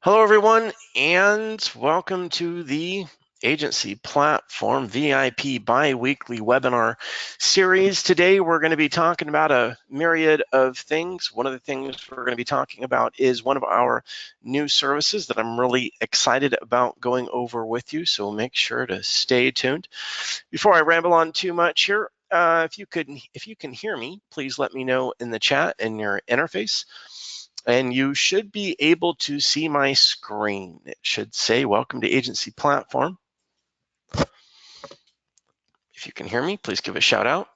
Hello, everyone, and welcome to the Agency Platform VIP bi-weekly webinar series. Today, we're going to be talking about a myriad of things. One of the things we're going to be talking about is one of our new services that I'm really excited about going over with you, so make sure to stay tuned. Before I ramble on too much here, if you can hear me, please let me know in the chat in your interface. And you should be able to see my screen. It should say, welcome to Agency Platform. If you can hear me, please give a shout out.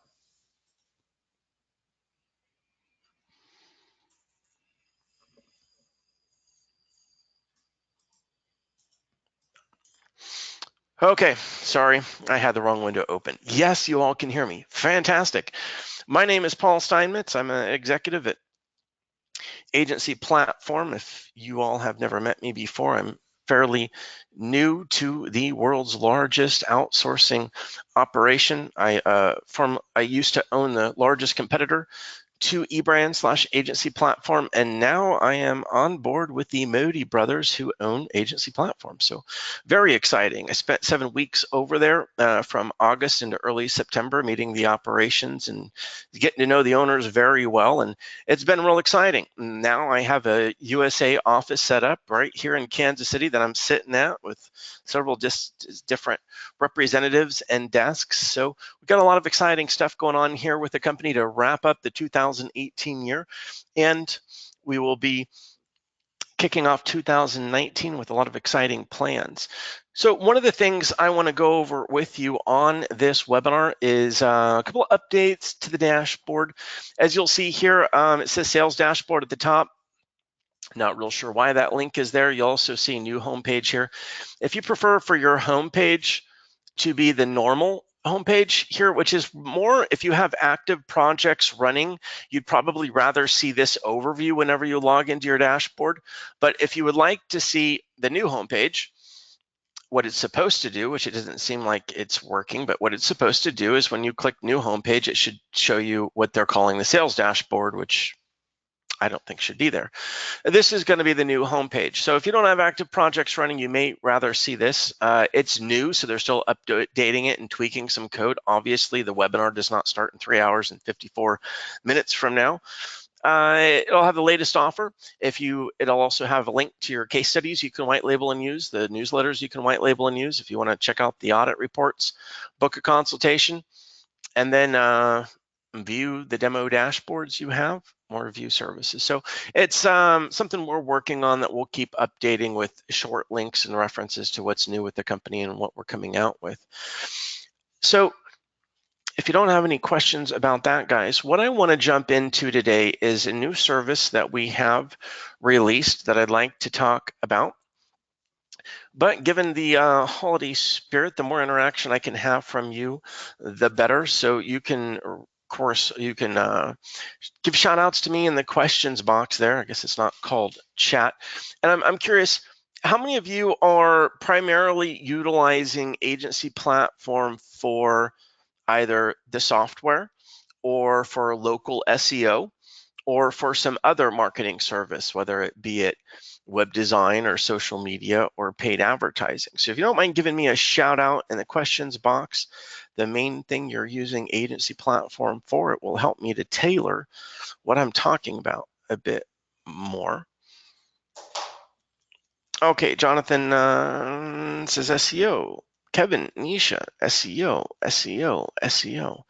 Okay, sorry, I had the wrong window open. Yes, you all can hear me. Fantastic. My name is Paul Steinmetz. I'm an executive at Agency Platform. If you all have never met me before, I'm fairly new to the world's largest outsourcing operation. I used to own the largest competitor to eBrand/Agency Platform, and now I am on board with the Modi brothers who own Agency Platform. So very exciting. I spent 7 weeks over there from August into early September, meeting the operations and getting to know the owners very well, and it's been real exciting. Now I have a USA office set up right here in Kansas City that I'm sitting at with several different representatives and desks. So we've got a lot of exciting stuff going on here with the company to wrap up the 2018 year, and we will be kicking off 2019 with a lot of exciting plans. So one of the things I want to go over with you on this webinar is a couple of updates to the dashboard. As you'll see here, it says sales dashboard at the top. Not real sure why that link is there. You'll also see a new homepage here. If you prefer for your homepage to be the normal homepage here, which is more if you have active projects running, you'd probably rather see this overview whenever you log into your dashboard. But if you would like to see the new homepage, what it's supposed to do, which it doesn't seem like it's working, but what it's supposed to do is when you click new homepage, it should show you what they're calling the sales dashboard, which I don't think should be there. This is going to be the new homepage. So if you don't have active projects running, you may rather see this. It's new, so they're still updating it and tweaking some code. Obviously, the webinar does not start in 3 hours and 54 minutes from now. It'll have the latest offer. It'll also have a link to your case studies you can white label and use, the newsletters you can white label and use if you want to check out the audit reports, book a consultation, and then view the demo dashboards you have, more review services. So it's something we're working on that we'll keep updating with short links and references to what's new with the company and what we're coming out with. So if you don't have any questions about that, guys, what I want to jump into today is a new service that we have released that I'd like to talk about. But given the holiday spirit, the more interaction I can have from you, the better. So you can, of course, you can give shout outs to me in the questions box there. I guess it's not called chat. And I'm curious, how many of you are primarily utilizing Agency Platform for either the software or for local SEO or for some other marketing service, whether it be web design or social media or paid advertising? So if you don't mind giving me a shout out in the questions box, the main thing you're using Agency Platform for, it will help me to tailor what I'm talking about a bit more. Okay, Jonathan says SEO. Kevin, Nisha, SEO, SEO, SEO.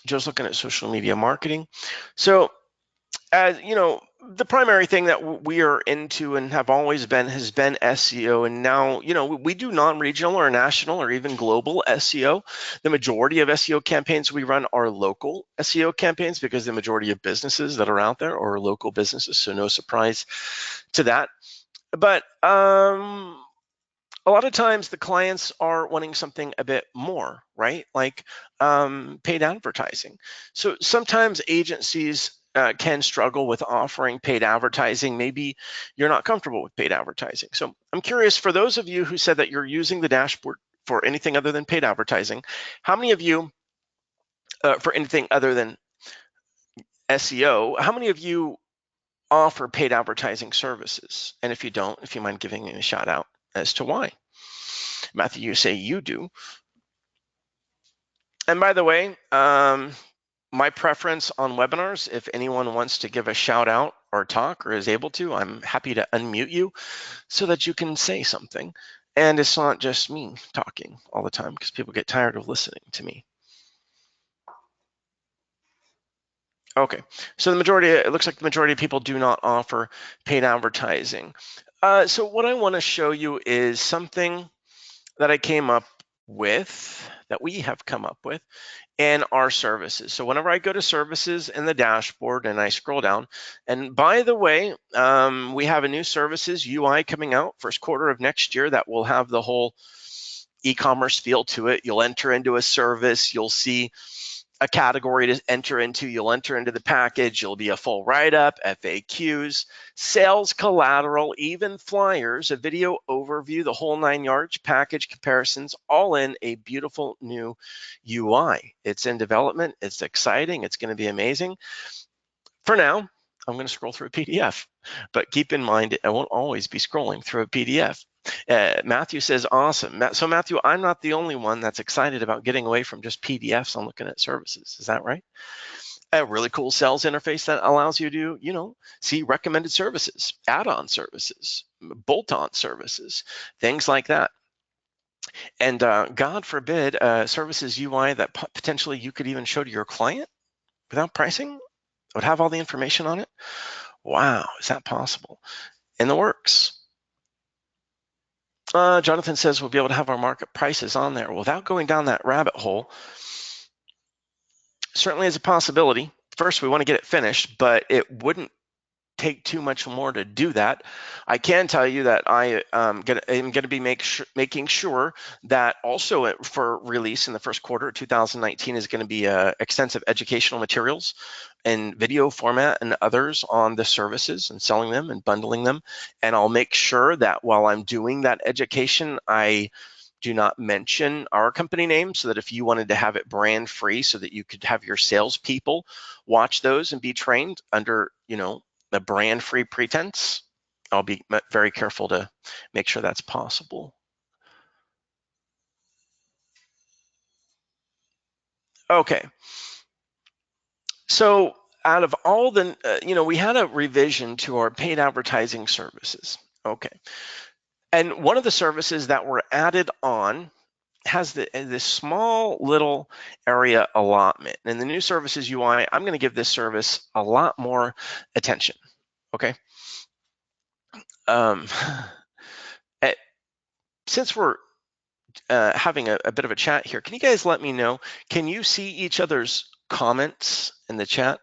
Joe's looking at social media marketing. So, as you know, the primary thing that we are into and have always been has been SEO. And now, we do non-regional or national or even global SEO. The majority of SEO campaigns we run are local SEO campaigns because the majority of businesses that are out there are local businesses. So no surprise to that. But a lot of times the clients are wanting something a bit more, right? Like paid advertising. So sometimes agencies can struggle with offering paid advertising. Maybe you're not comfortable with paid advertising. So I'm curious, for those of you who said that you're using the dashboard for anything other than paid advertising, how many of you, for anything other than SEO, how many of you offer paid advertising services? And if you don't, if you mind giving me a shout out as to why. Matthew, you say you do. And by the way, my preference on webinars, if anyone wants to give a shout out or talk or is able to, I'm happy to unmute you so that you can say something. And it's not just me talking all the time because people get tired of listening to me. Okay, so it looks like the majority of people do not offer paid advertising. So what I want to show you is something that I came up with, that we have come up with in our services. So whenever I go to services in the dashboard and I scroll down, and by the way, we have a new services UI coming out first quarter of next year that will have the whole e-commerce feel to it. You'll enter into a service, you'll see a category to enter into, you'll enter into the package, you'll be a full write-up, FAQs, sales collateral, even flyers, a video overview, the whole 9 yards, package comparisons, all in a beautiful new UI. It's in development, it's exciting, it's going to be amazing. For now, I'm going to scroll through a PDF, but keep in mind, I won't always be scrolling through a PDF. Matthew says, awesome. So Matthew, I'm not the only one that's excited about getting away from just PDFs and looking at services. Is that right? A really cool sales interface that allows you to, see recommended services, add-on services, bolt-on services, things like that. And God forbid, services UI that potentially you could even show to your client without pricing, would have all the information on it. Wow, is that possible? In the works. Jonathan says we'll be able to have our market prices on there without going down that rabbit hole. Certainly is a possibility. First, we want to get it finished, but it wouldn't take too much more to do that. I can tell you that I am going to be making sure that also for release in the first quarter of 2019 is going to be extensive educational materials in video format and others on the services and selling them and bundling them. And I'll make sure that while I'm doing that education, I do not mention our company name, so that if you wanted to have it brand free so that you could have your salespeople watch those and be trained under, the brand free pretense, I'll be very careful to make sure that's possible. Okay. So out of all the, we had a revision to our paid advertising services. Okay. And one of the services that were added on has this small little area allotment. And in the new services UI, I'm going to give this service a lot more attention. Okay. Since we're having a bit of a chat here, can you guys let me know, can you see each other's comments in the chat?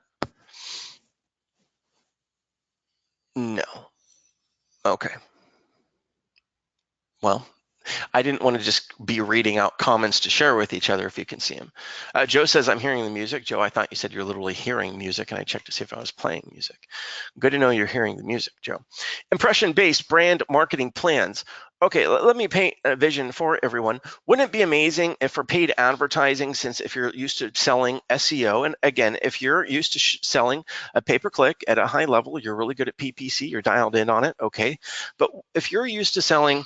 No. Okay. Well, I didn't want to just be reading out comments to share with each other if you can see them. Joe says, I'm hearing the music. Joe, I thought you said you're literally hearing music, and I checked to see if I was playing music. Good to know you're hearing the music, Joe. Impression-based brand marketing plans. Okay, let me paint a vision for everyone. Wouldn't it be amazing if for paid advertising, since if you're used to selling SEO, and again, if you're used to selling a pay-per-click at a high level, you're really good at PPC, you're dialed in on it, okay. But if you're used to selling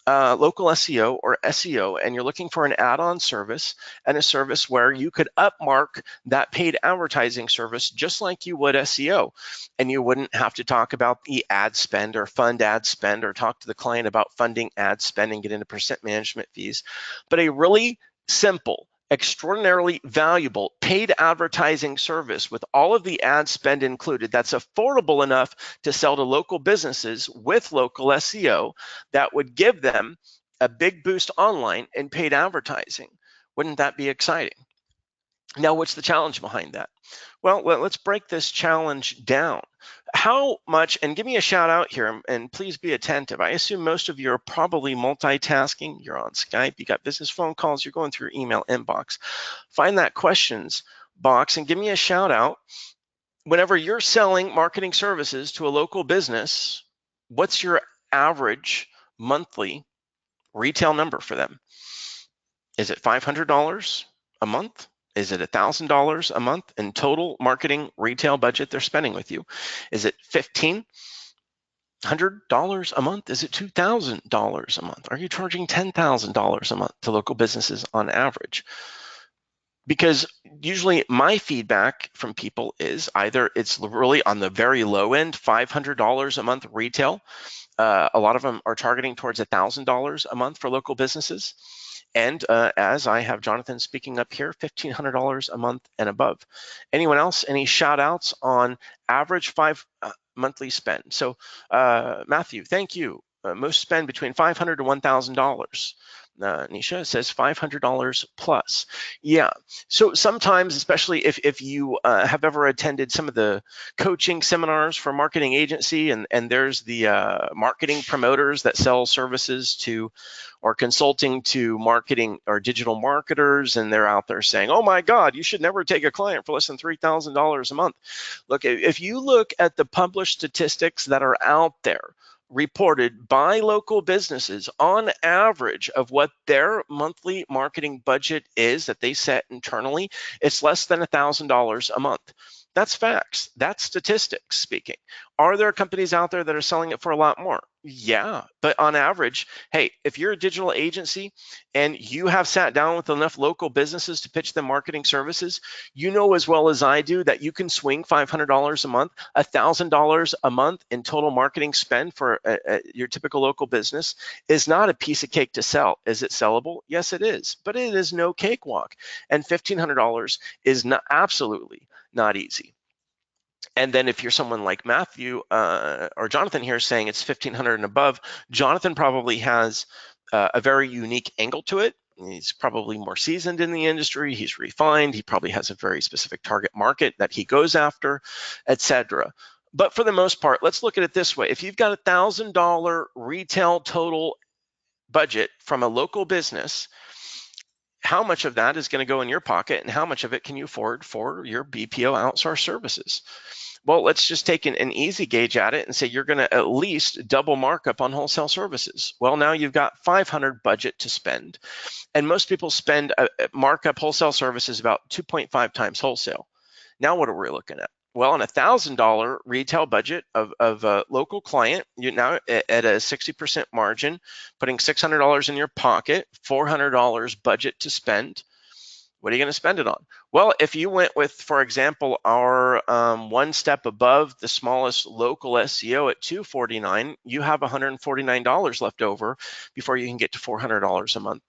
local SEO or SEO, and you're looking for an add-on service and a service where you could upmark that paid advertising service just like you would SEO, and you wouldn't have to talk about the ad spend or fund ad spend or talk to the client about funding ad spend and get into percent management fees, but a really simple, extraordinarily valuable paid advertising service with all of the ad spend included that's affordable enough to sell to local businesses with local SEO that would give them a big boost online in paid advertising. Wouldn't that be exciting? Now, what's the challenge behind that? Well, let's break this challenge down. How much, and give me a shout out here, and please be attentive. I assume most of you are probably multitasking. You're on Skype, you got business phone calls, you're going through your email inbox. Find that questions box and give me a shout out. Whenever you're selling marketing services to a local business, what's your average monthly retail number for them? Is it $500 a month? Is it $1,000 a month in total marketing retail budget they're spending with you? Is it $1,500 a month? Is it $2,000 a month? Are you charging $10,000 a month to local businesses on average? Because usually my feedback from people is either it's really on the very low end, $500 a month retail. A lot of them are targeting towards $1,000 a month for local businesses. And as I have Jonathan speaking up here, $1,500 a month and above. Anyone else? Any shout outs on average monthly spend? So Matthew, thank you. Most spend between $500 to $1,000. Nisha says $500 plus. Yeah. So sometimes, especially if you have ever attended some of the coaching seminars for marketing agency, and there's the marketing promoters that sell services to or consulting to marketing or digital marketers, and they're out there saying, oh my God, you should never take a client for less than $3,000 a month. Look, if you look at the published statistics that are out there, reported by local businesses on average of what their monthly marketing budget is that they set internally, it's less than $1,000 a month. That's facts. That's statistics speaking. Are there companies out there that are selling it for a lot more? Yeah, but on average, hey, if you're a digital agency and you have sat down with enough local businesses to pitch them marketing services, you know as well as I do that you can swing $500 a month, $1,000 a month in total marketing spend for your typical local business is not a piece of cake to sell. Is it sellable? Yes, it is, but it is no cakewalk. And $1,500 is not absolutely not easy. And then if you're someone like Matthew or Jonathan here saying it's 1,500 and above, Jonathan probably has a very unique angle to it. He's probably more seasoned in the industry. He's refined. He probably has a very specific target market that he goes after, etc. But for the most part, let's look at it this way. If you've got $1,000 retail total budget from a local business, how much of that is going to go in your pocket and how much of it can you afford for your BPO outsourced services? Well, let's just take an easy gauge at it and say you're going to at least double markup on wholesale services. Well, now you've got 500 budget to spend, and most people spend markup wholesale services about 2.5 times wholesale. Now, what are we looking at? Well, on $1,000 retail budget of a local client, you're now at a 60% margin, putting $600 in your pocket, $400 budget to spend. What are you going to spend it on? Well, if you went with, for example, our one step above the smallest local SEO at $249, you have $149 left over before you can get to $400 a month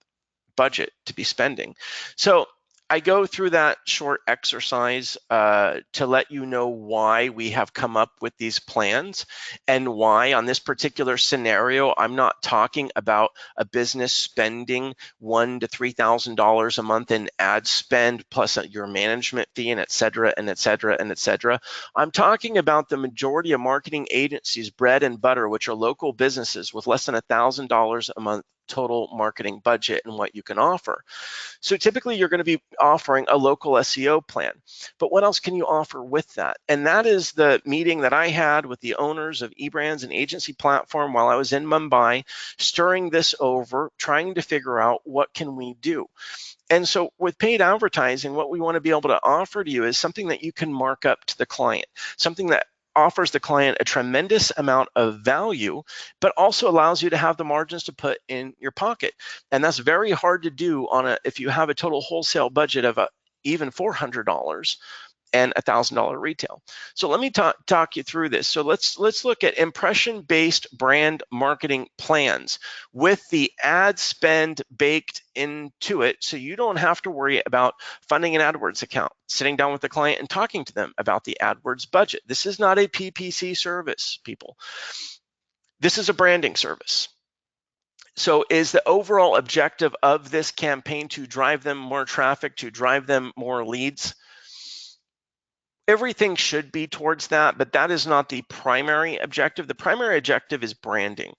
budget to be spending. So I go through that short exercise to let you know why we have come up with these plans and why on this particular scenario, I'm not talking about a business spending $1,000 to $3,000 a month in ad spend plus your management fee and et cetera, and et cetera, and et cetera. I'm talking about the majority of marketing agencies, bread and butter, which are local businesses with less than $1,000 a month total marketing budget and what you can offer. So typically you're going to be offering a local SEO plan, but what else can you offer with that? And that is the meeting that I had with the owners of eBrands and agency platform while I was in Mumbai, stirring this over, trying to figure out what can we do. And so with paid advertising, what we want to be able to offer to you is something that you can mark up to the client, something that offers the client a tremendous amount of value, but also allows you to have the margins to put in your pocket. And that's very hard to do if you have a total wholesale budget of even $400 and $1,000 retail. So let me talk you through this. So let's look at impression-based brand marketing plans with the ad spend baked into it, so you don't have to worry about funding an AdWords account, sitting down with the client and talking to them about the AdWords budget. This is not a PPC service, people. This is a branding service. So is the overall objective of this campaign to drive them more traffic, to drive them more leads? Everything should be towards that, but that is not the primary objective. The primary objective is branding.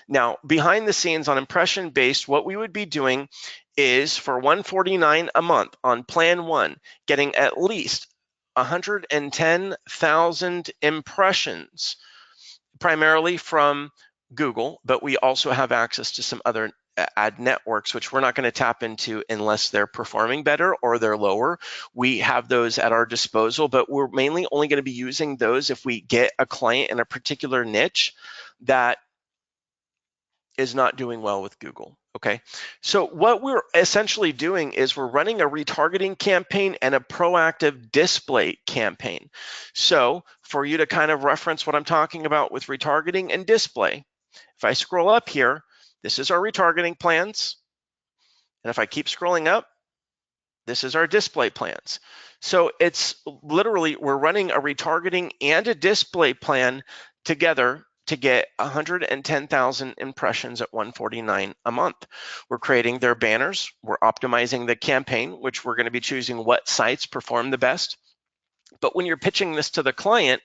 Now, behind the scenes on impression-based, what we would be doing is for $149 a month on plan one, getting at least 110,000 impressions, primarily from Google, but we also have access to some other ad networks, which we're not going to tap into unless they're performing better or they're lower. We have those at our disposal, but we're mainly only going to be using those if we get a client in a particular niche that is not doing well with Google. Okay, so what we're essentially doing is we're running a retargeting campaign and a proactive display campaign. So for you to kind of reference what I'm talking about with retargeting and display, if I scroll up here, this is our retargeting plans. And if I keep scrolling up, this is our display plans. So it's literally, we're running a retargeting and a display plan together to get 110,000 impressions at $149 a month. We're creating their banners. We're optimizing the campaign, which we're going to be choosing what sites perform the best. But when you're pitching this to the client,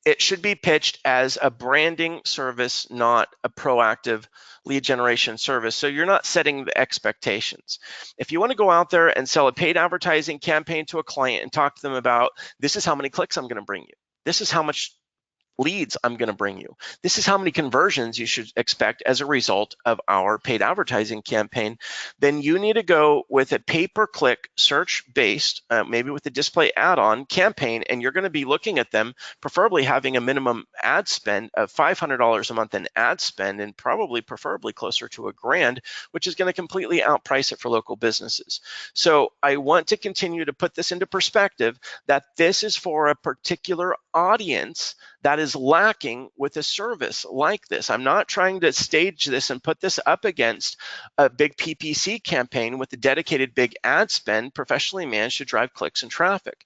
it should be pitched as a branding service, not a proactive lead generation service. So you're not setting the expectations. If you want to go out there and sell a paid advertising campaign to a client and talk to them about, this is how many clicks I'm going to bring you, this is how much leads I'm going to bring you, this is how many conversions you should expect as a result of our paid advertising campaign, then you need to go with a pay-per-click search-based, maybe with the display add-on campaign, and you're going to be looking at them, preferably having a minimum ad spend of $500 a month in ad spend, and preferably closer to $1,000, which is going to completely outprice it for local businesses. So I want to continue to put this into perspective that this is for a particular audience that is lacking with a service like this. I'm not trying to stage this and put this up against a big PPC campaign with a dedicated big ad spend professionally managed to drive clicks and traffic.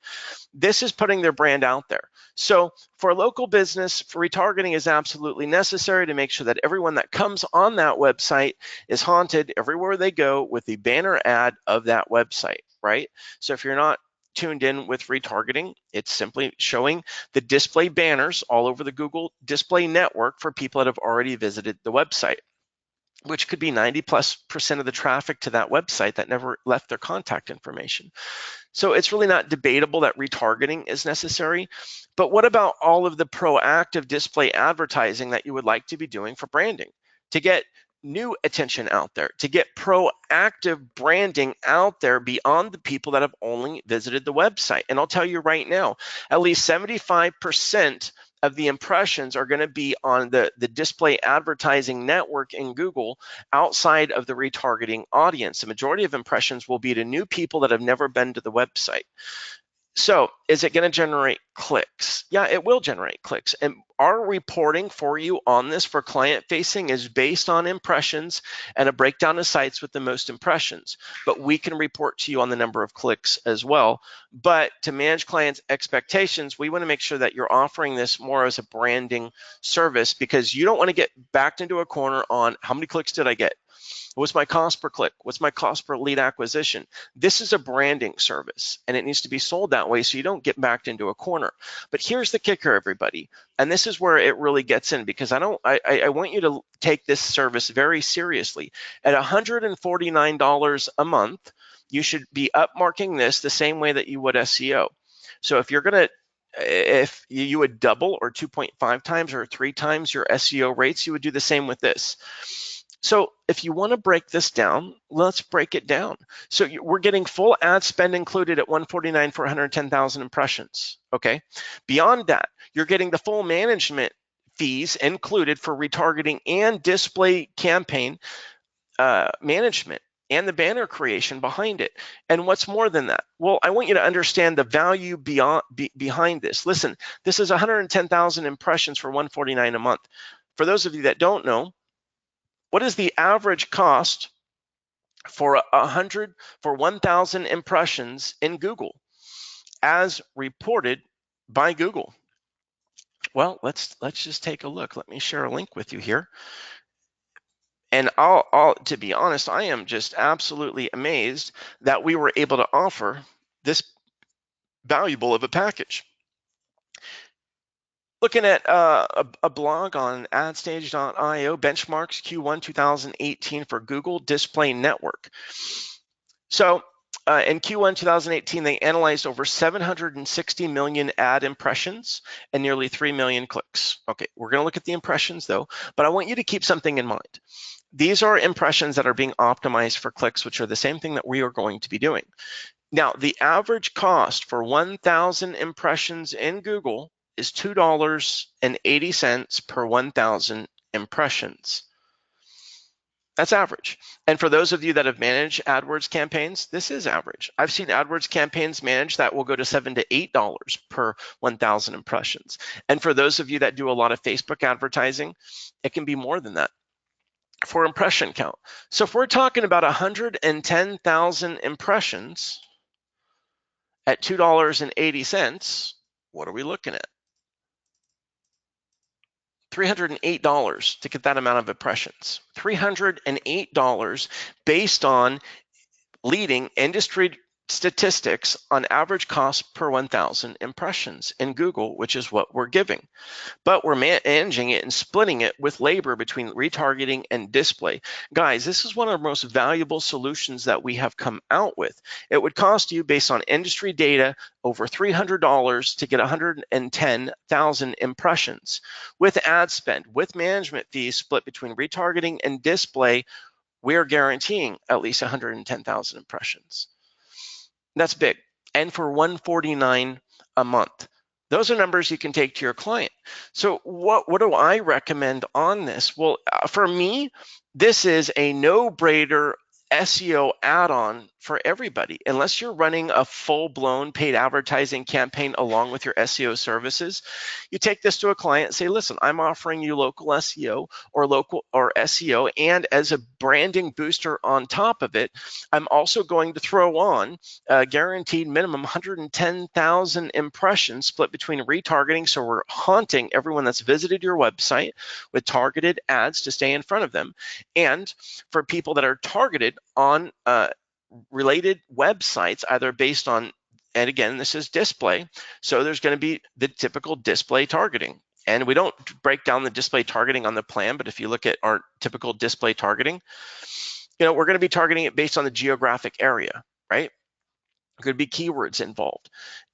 This is putting their brand out there. So for a local business, retargeting is absolutely necessary to make sure that everyone that comes on that website is haunted everywhere they go with the banner ad of that website, right? So if you're not tuned in with retargeting, it's simply showing the display banners all over the Google display network for people that have already visited the website, which could be 90+% of the traffic to that website that never left their contact information. So it's really not debatable that retargeting is necessary. But what about all of the proactive display advertising that you would like to be doing for branding to get new attention out there, to get proactive branding out there beyond the people that have only visited the website? And I'll tell you right now, at least 75% of the impressions are going to be on the display advertising network in Google outside of the retargeting audience. The majority of impressions will be to new people that have never been to the website. So is it going to generate clicks? Yeah, it will generate clicks. And our reporting for you on this for client facing is based on impressions and a breakdown of sites with the most impressions. But we can report to you on the number of clicks as well. But to manage clients' expectations, we want to make sure that you're offering this more as a branding service, because you don't want to get backed into a corner on how many clicks did I get? What's my cost per click? What's my cost per lead acquisition? This is a branding service, and it needs to be sold that way so you don't get backed into a corner. But here's the kicker, everybody, and this is where it really gets in, because I want you to take this service very seriously. At $149 a month, you should be upmarking this the same way that you would SEO. So if you would double or 2.5 times or 3 times your SEO rates, you would do the same with this. So if you want to break this down, let's break it down. So we're getting full ad spend included at $149 for 110,000 impressions, okay? Beyond that, you're getting the full management fees included for retargeting and display campaign management and the banner creation behind it. And what's more than that? Well, I want you to understand the value behind this. Listen, this is 110,000 impressions for $149 a month. For those of you that don't know, what is the average cost for 1,000 impressions in Google as reported by Google? Well, let's just take a look. Let me share a link with you here. And to be honest, I am just absolutely amazed that we were able to offer this valuable of a package. Looking at a blog on adstage.io, benchmarks Q1 2018 for Google Display Network. So in Q1 2018, they analyzed over 760 million ad impressions and nearly 3 million clicks. Okay, we're going to look at the impressions though, but I want you to keep something in mind. These are impressions that are being optimized for clicks, which are the same thing that we are going to be doing. Now, the average cost for 1,000 impressions in Google is $2.80 per 1,000 impressions. That's average. And for those of you that have managed AdWords campaigns, this is average. I've seen AdWords campaigns managed that will go to $7 to $8 per 1,000 impressions. And for those of you that do a lot of Facebook advertising, it can be more than that for impression count. So if we're talking about 110,000 impressions at $2.80, what are we looking at? $308 to get that amount of impressions. $308 based on leading industry statistics on average cost per 1,000 impressions in Google, which is what we're giving. But we're managing it and splitting it with labor between retargeting and display. Guys, this is one of the most valuable solutions that we have come out with. It would cost you, based on industry data, over $300 to get 110,000 impressions. With ad spend, with management fees split between retargeting and display, we're guaranteeing at least 110,000 impressions. That's big. And for $149 a month. Those are numbers you can take to your client. So what do I recommend on this? Well, for me, this is a no-brainer SEO add-on for everybody. Unless you're running a full-blown paid advertising campaign along with your SEO services, you take this to a client and say, listen, I'm offering you local SEO or SEO, and as a branding booster on top of it, I'm also going to throw on a guaranteed minimum 110,000 impressions split between retargeting. So we're haunting everyone that's visited your website with targeted ads to stay in front of them. And for people that are targeted on related websites, either based on, and again, this is display, so there's going to be the typical display targeting. And we don't break down the display targeting on the plan, but if you look at our typical display targeting, we're going to be targeting it based on the geographic area, right? There could be keywords involved.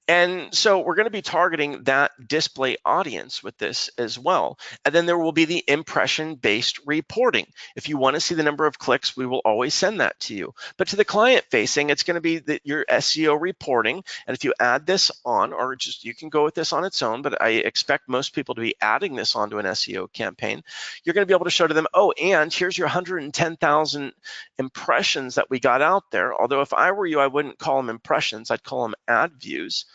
And so we're going to be targeting that display audience with this as well. And then there will be the impression-based reporting. If you want to see the number of clicks, we will always send that to you. But to the client facing, it's going to be your SEO reporting. And if you add this on, or just you can go with this on its own, but I expect most people to be adding this onto an SEO campaign, you're going to be able to show to them, oh, and here's your 110,000 impressions that we got out there. Although if I were you, I wouldn't call them impressions, I'd call them ad views.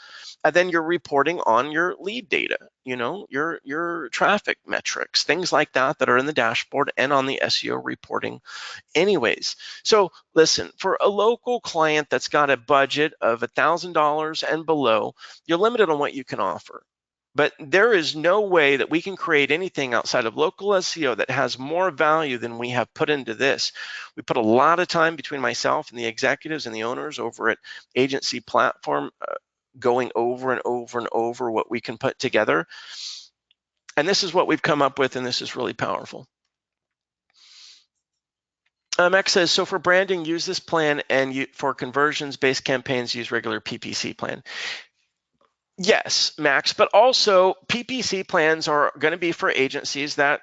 And then you're reporting on your lead data, your traffic metrics, things like that are in the dashboard and on the SEO reporting anyways. So listen, for a local client that's got a budget of $1,000 and below, you're limited on what you can offer. But there is no way that we can create anything outside of local SEO that has more value than we have put into this. We put a lot of time between myself and the executives and the owners over at Agency Platform, going over and over and over what we can put together. And this is what we've come up with, and this is really powerful. Max says, so for branding, use this plan, and for conversions-based campaigns, use regular PPC plan. Yes, Max, but also PPC plans are going to be for agencies that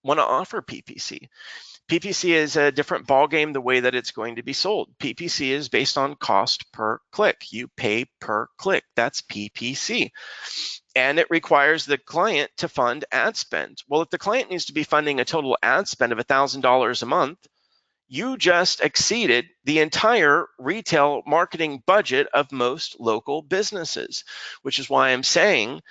want to offer PPC. PPC is a different ballgame the way that it's going to be sold. PPC is based on cost per click. You pay per click. That's PPC. And it requires the client to fund ad spend. Well, if the client needs to be funding a total ad spend of $1,000 a month, you just exceeded the entire retail marketing budget of most local businesses, which is why I'm saying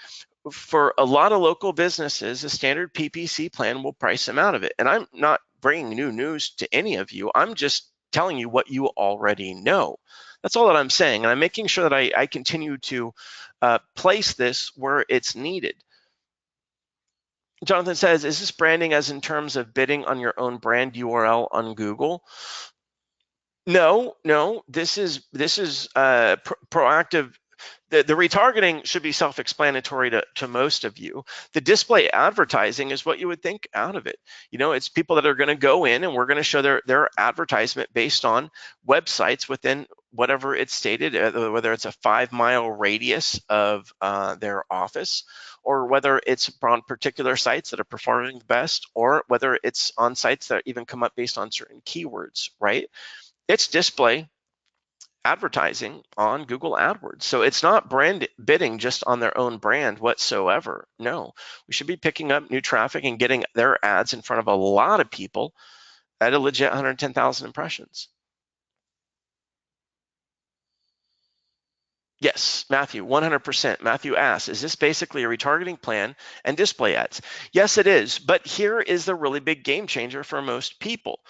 for a lot of local businesses, a standard PPC plan will price them out of it. And I'm not bringing new news to any of you. I'm just telling you what you already know. That's all that I'm saying. And I'm making sure that I continue to place this where it's needed. Jonathan says, is this branding as in terms of bidding on your own brand URL on Google? No, this is proactive. The retargeting should be self-explanatory to most of you. The display advertising is what you would think out of it. It's people that are going to go in, and we're going to show their advertisement based on websites within whatever it's stated, whether it's a 5-mile radius of their office, or whether it's on particular sites that are performing the best, or whether it's on sites that even come up based on certain keywords, right? It's display advertising on Google AdWords. So it's not brand bidding just on their own brand whatsoever. No, we should be picking up new traffic and getting their ads in front of a lot of people at a legit 110,000 impressions. Yes, Matthew, 100%. Matthew asks, is this basically a retargeting plan and display ads? Yes, it is. But here is the really big game changer for most people.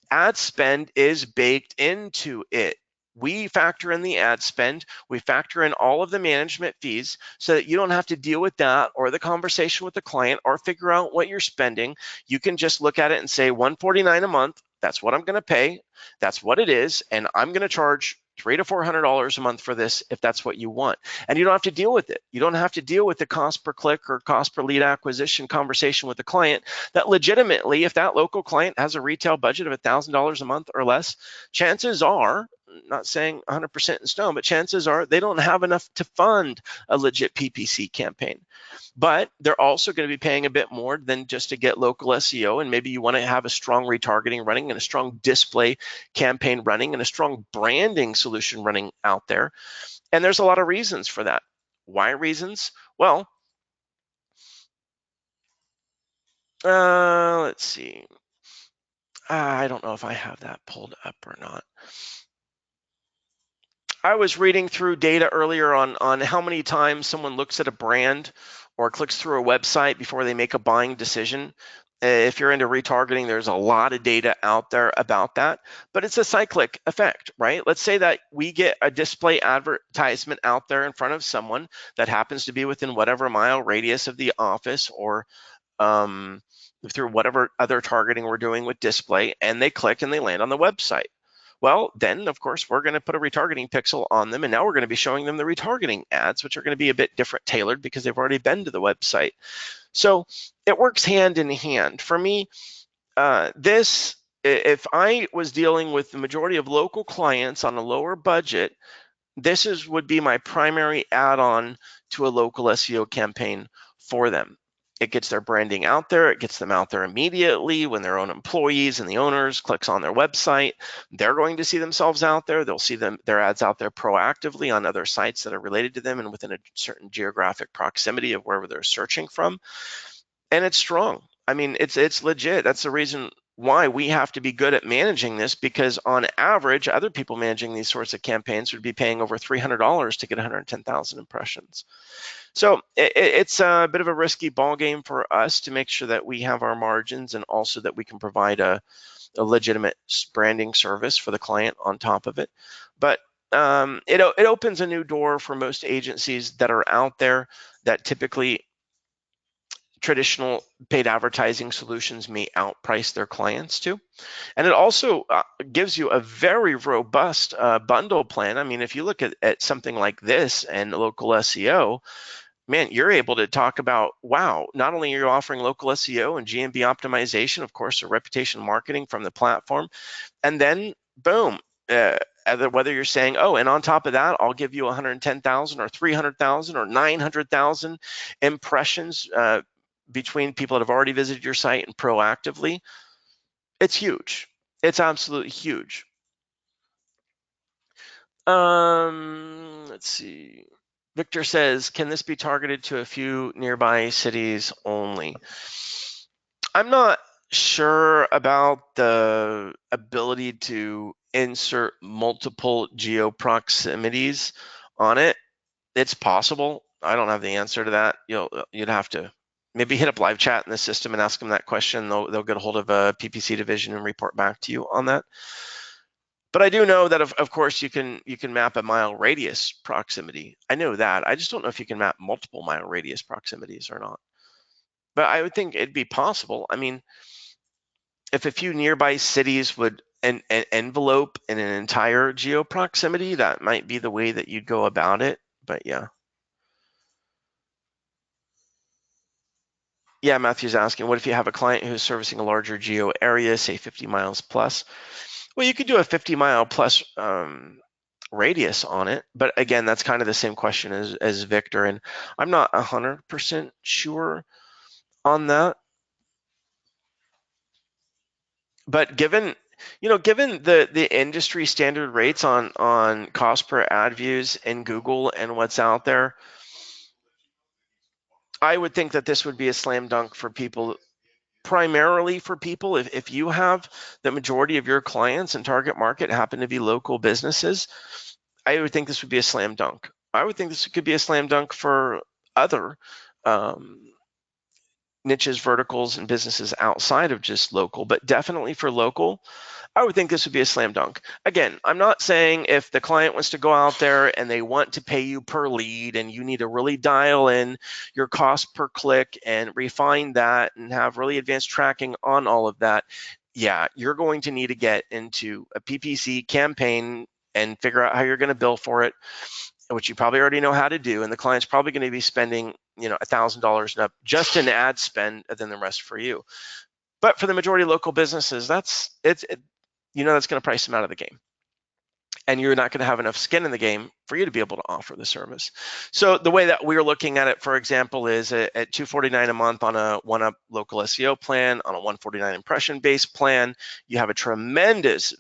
Ad spend is baked into it. We factor in the ad spend, we factor in all of the management fees so that you don't have to deal with that or the conversation with the client or figure out what you're spending. You can just look at it and say $149 a month. That's what I'm going to pay. That's what it is. And I'm going to charge $300 to $400 a month for this if that's what you want. And you don't have to deal with it. You don't have to deal with the cost per click or cost per lead acquisition conversation with the client. That legitimately, if that local client has a retail budget of $1,000 a month or less, chances are, not saying 100% in stone, but chances are they don't have enough to fund a legit PPC campaign. But they're also going to be paying a bit more than just to get local SEO. And maybe you want to have a strong retargeting running and a strong display campaign running and a strong branding solution running out there. And there's a lot of reasons for that. Why reasons? Well, let's see. I don't know if I have that pulled up or not. I was reading through data earlier on how many times someone looks at a brand or clicks through a website before they make a buying decision. If you're into retargeting, there's a lot of data out there about that, but it's a cyclic effect, right? Let's say that we get a display advertisement out there in front of someone that happens to be within whatever mile radius of the office or through whatever other targeting we're doing with display, and they click and they land on the website. Well, then, of course, we're going to put a retargeting pixel on them, and now we're going to be showing them the retargeting ads, which are going to be a bit different tailored because they've already been to the website. So it works hand in hand. For me, if I was dealing with the majority of local clients on a lower budget, this would be my primary add-on to a local SEO campaign for them. It gets their branding out there. It gets them out there immediately when their own employees and the owners clicks on their website. They're going to see themselves out there. They'll see their ads out there proactively on other sites that are related to them and within a certain geographic proximity of wherever they're searching from. And it's strong. I mean, it's legit. That's the reason why we have to be good at managing this, because on average, other people managing these sorts of campaigns would be paying over $300 to get 110,000 impressions. So it's a bit of a risky ball game for us to make sure that we have our margins and also that we can provide a legitimate branding service for the client on top of it. But it opens a new door for most agencies that are out there that typically traditional paid advertising solutions may outprice their clients to. And it also gives you a very robust bundle plan. I mean, if you look at something like this and local SEO, man, you're able to talk about, wow, not only are you offering local SEO and GMB optimization, of course, or reputation marketing from the platform, and then boom, whether you're saying, oh, and on top of that, I'll give you 110,000 or 300,000 or 900,000 impressions between people that have already visited your site and proactively, it's huge. It's absolutely huge. Let's see. Victor says, can this be targeted to a few nearby cities only? I'm not sure about the ability to insert multiple geo proximities on it. It's possible. I don't have the answer to that. You'd have to maybe hit up live chat in the system and ask them that question. They'll get a hold of a PPC division and report back to you on that. But I do know that of course you can map a mile radius proximity. I know that. I just don't know if you can map multiple mile radius proximities or not. But I would think it'd be possible. I mean, if a few nearby cities would envelope in an entire geo proximity, that might be the way that you'd go about it. But yeah. Yeah, Matthew's asking, what if you have a client who's servicing a larger geo area, say 50 miles plus? Well, you could do a 50-mile plus radius on it. But again, that's kind of the same question as Victor, and I'm not 100% sure on that. But given the industry standard rates on cost per ad views in Google and what's out there, I would think that this would be a slam dunk for people, primarily for people if you have the majority of your clients and target market happen to be local businesses. I would think this would be a slam dunk. I would think this could be a slam dunk for other niches, verticals, and businesses outside of just local, but definitely for local, I would think this would be a slam dunk. Again, I'm not saying if the client wants to go out there and they want to pay you per lead and you need to really dial in your cost per click and refine that and have really advanced tracking on all of that, yeah, you're going to need to get into a PPC campaign and figure out how you're going to bill for it, which you probably already know how to do. And the client's probably going to be spending, $1,000 and up just in ad spend, and then the rest for you. But for the majority of local businesses, that's going to price them out of the game. And you're not going to have enough skin in the game for you to be able to offer the service. So the way that we're looking at it, for example, is at $249 a month on a one-up local SEO plan, on a $149 impression-based plan, you have a tremendous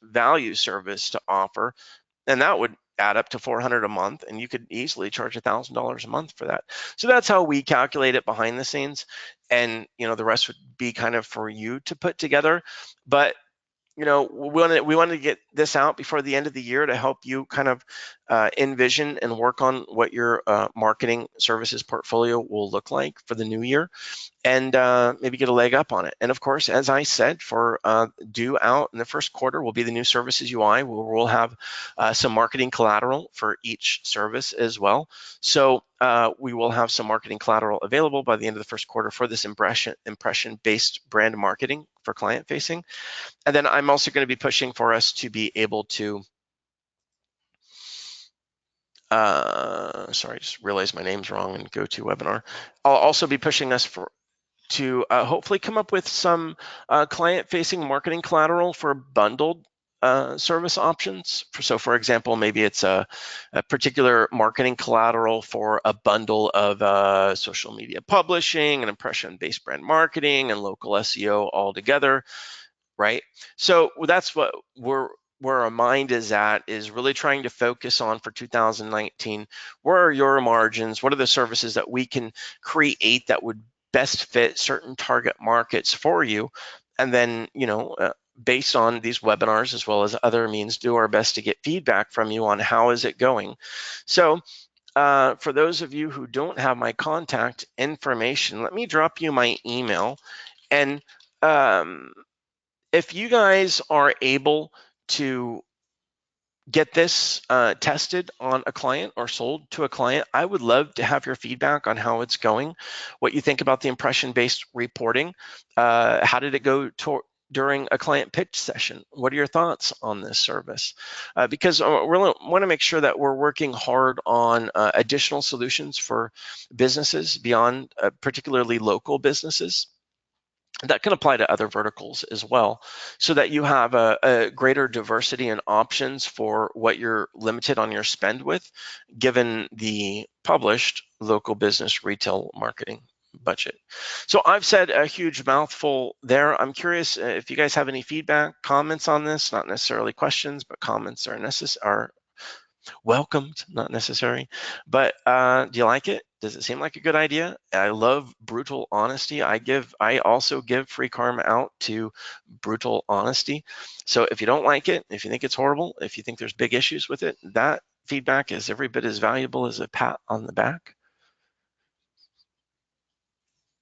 value service to offer, and that would add up to $400 a month, and you could easily charge $1,000 a month for that. So that's how we calculate it behind the scenes, and the rest would be kind of for you to put together. But we want to get this out before the end of the year to help you kind of envision and work on what your marketing services portfolio will look like for the new year, and maybe get a leg up on it. And of course, as I said, for due out in the first quarter will be the new services UI, where we'll have some marketing collateral for each service as well. So we will have some marketing collateral available by the end of the first quarter for this impression-based brand marketing for client facing. And then I'm also going to be pushing for us to be able to, sorry, I just realized my name's wrong and go to webinar. I'll also be pushing us to hopefully come up with some client-facing marketing collateral for bundled service options. So for example, maybe it's a particular marketing collateral for a bundle of social media publishing and impression-based brand marketing and local SEO all together. Right? So that's what where our mind is at, is really trying to focus on for 2019. Where are your margins? What are the services that we can create that would best fit certain target markets for you? And then, based on these webinars as well as other means, do our best to get feedback from you on how is it going. So for those of you who don't have my contact information, let me drop you my email. And if you guys are able to get this tested on a client or sold to a client, I would love to have your feedback on how it's going, what you think about the impression-based reporting. How did it go during a client pitch session? What are your thoughts on this service? Because we want to make sure that we're working hard on additional solutions for businesses beyond particularly local businesses. That can apply to other verticals as well, so that you have a greater diversity and options for what you're limited on your spend with, given the published local business retail marketing budget. So I've said a huge mouthful there. I'm curious if you guys have any feedback, comments on this, not necessarily questions, but comments are welcomed, not necessary. But do you like it? Does it seem like a good idea? I love brutal honesty. I also give free karma out to brutal honesty. So if you don't like it, if you think it's horrible, if you think there's big issues with it, that feedback is every bit as valuable as a pat on the back.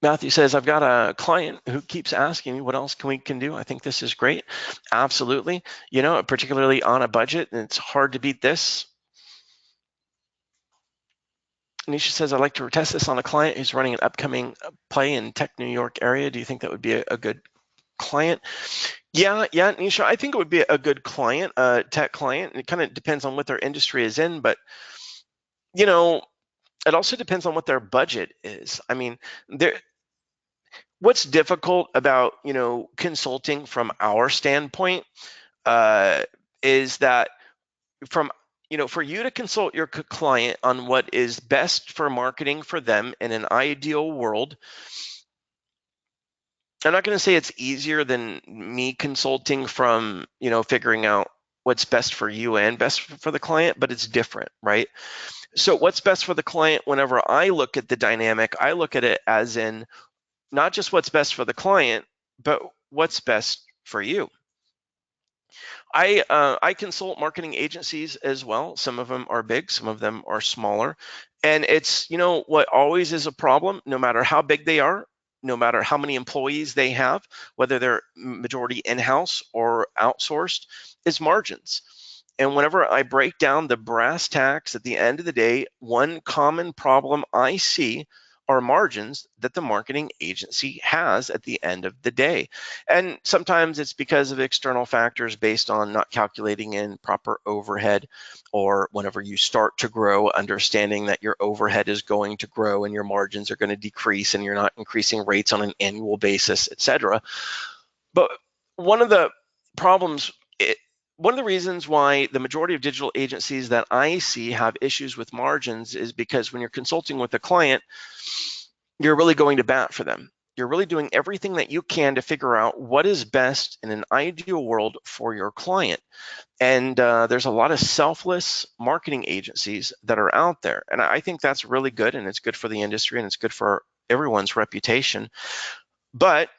Matthew says, I've got a client who keeps asking me what else can do. I think this is great. Absolutely. Particularly on a budget, and it's hard to beat this. Nisha says, I'd like to test this on a client who's running an upcoming play in Tech New York area. Do you think that would be a good client? Yeah, Nisha, I think it would be a good client, a tech client. It kind of depends on what their industry is in, but it also depends on what their budget is. I mean, what's difficult about consulting from our standpoint is that from for you to consult your client on what is best for marketing for them in an ideal world, I'm not going to say it's easier than me consulting from, figuring out what's best for you and best for the client, but it's different, right? So what's best for the client, whenever I look at the dynamic, I look at it as in not just what's best for the client, but what's best for you. I consult marketing agencies as well. Some of them are big, some of them are smaller. And it's, what always is a problem, no matter how big they are, no matter how many employees they have, whether they're majority in-house or outsourced, is margins. And whenever I break down the brass tacks at the end of the day, one common problem I see are margins that the marketing agency has at the end of the day. And sometimes it's because of external factors based on not calculating in proper overhead, or whenever you start to grow, understanding that your overhead is going to grow and your margins are going to decrease and you're not increasing rates on an annual basis, etc. But one of the problems, one of the reasons why the majority of digital agencies that I see have issues with margins is because when you're consulting with a client, you're really going to bat for them. You're really doing everything that you can to figure out what is best in an ideal world for your client. And there's a lot of selfless marketing agencies that are out there. And I think that's really good, and it's good for the industry, and it's good for everyone's reputation. But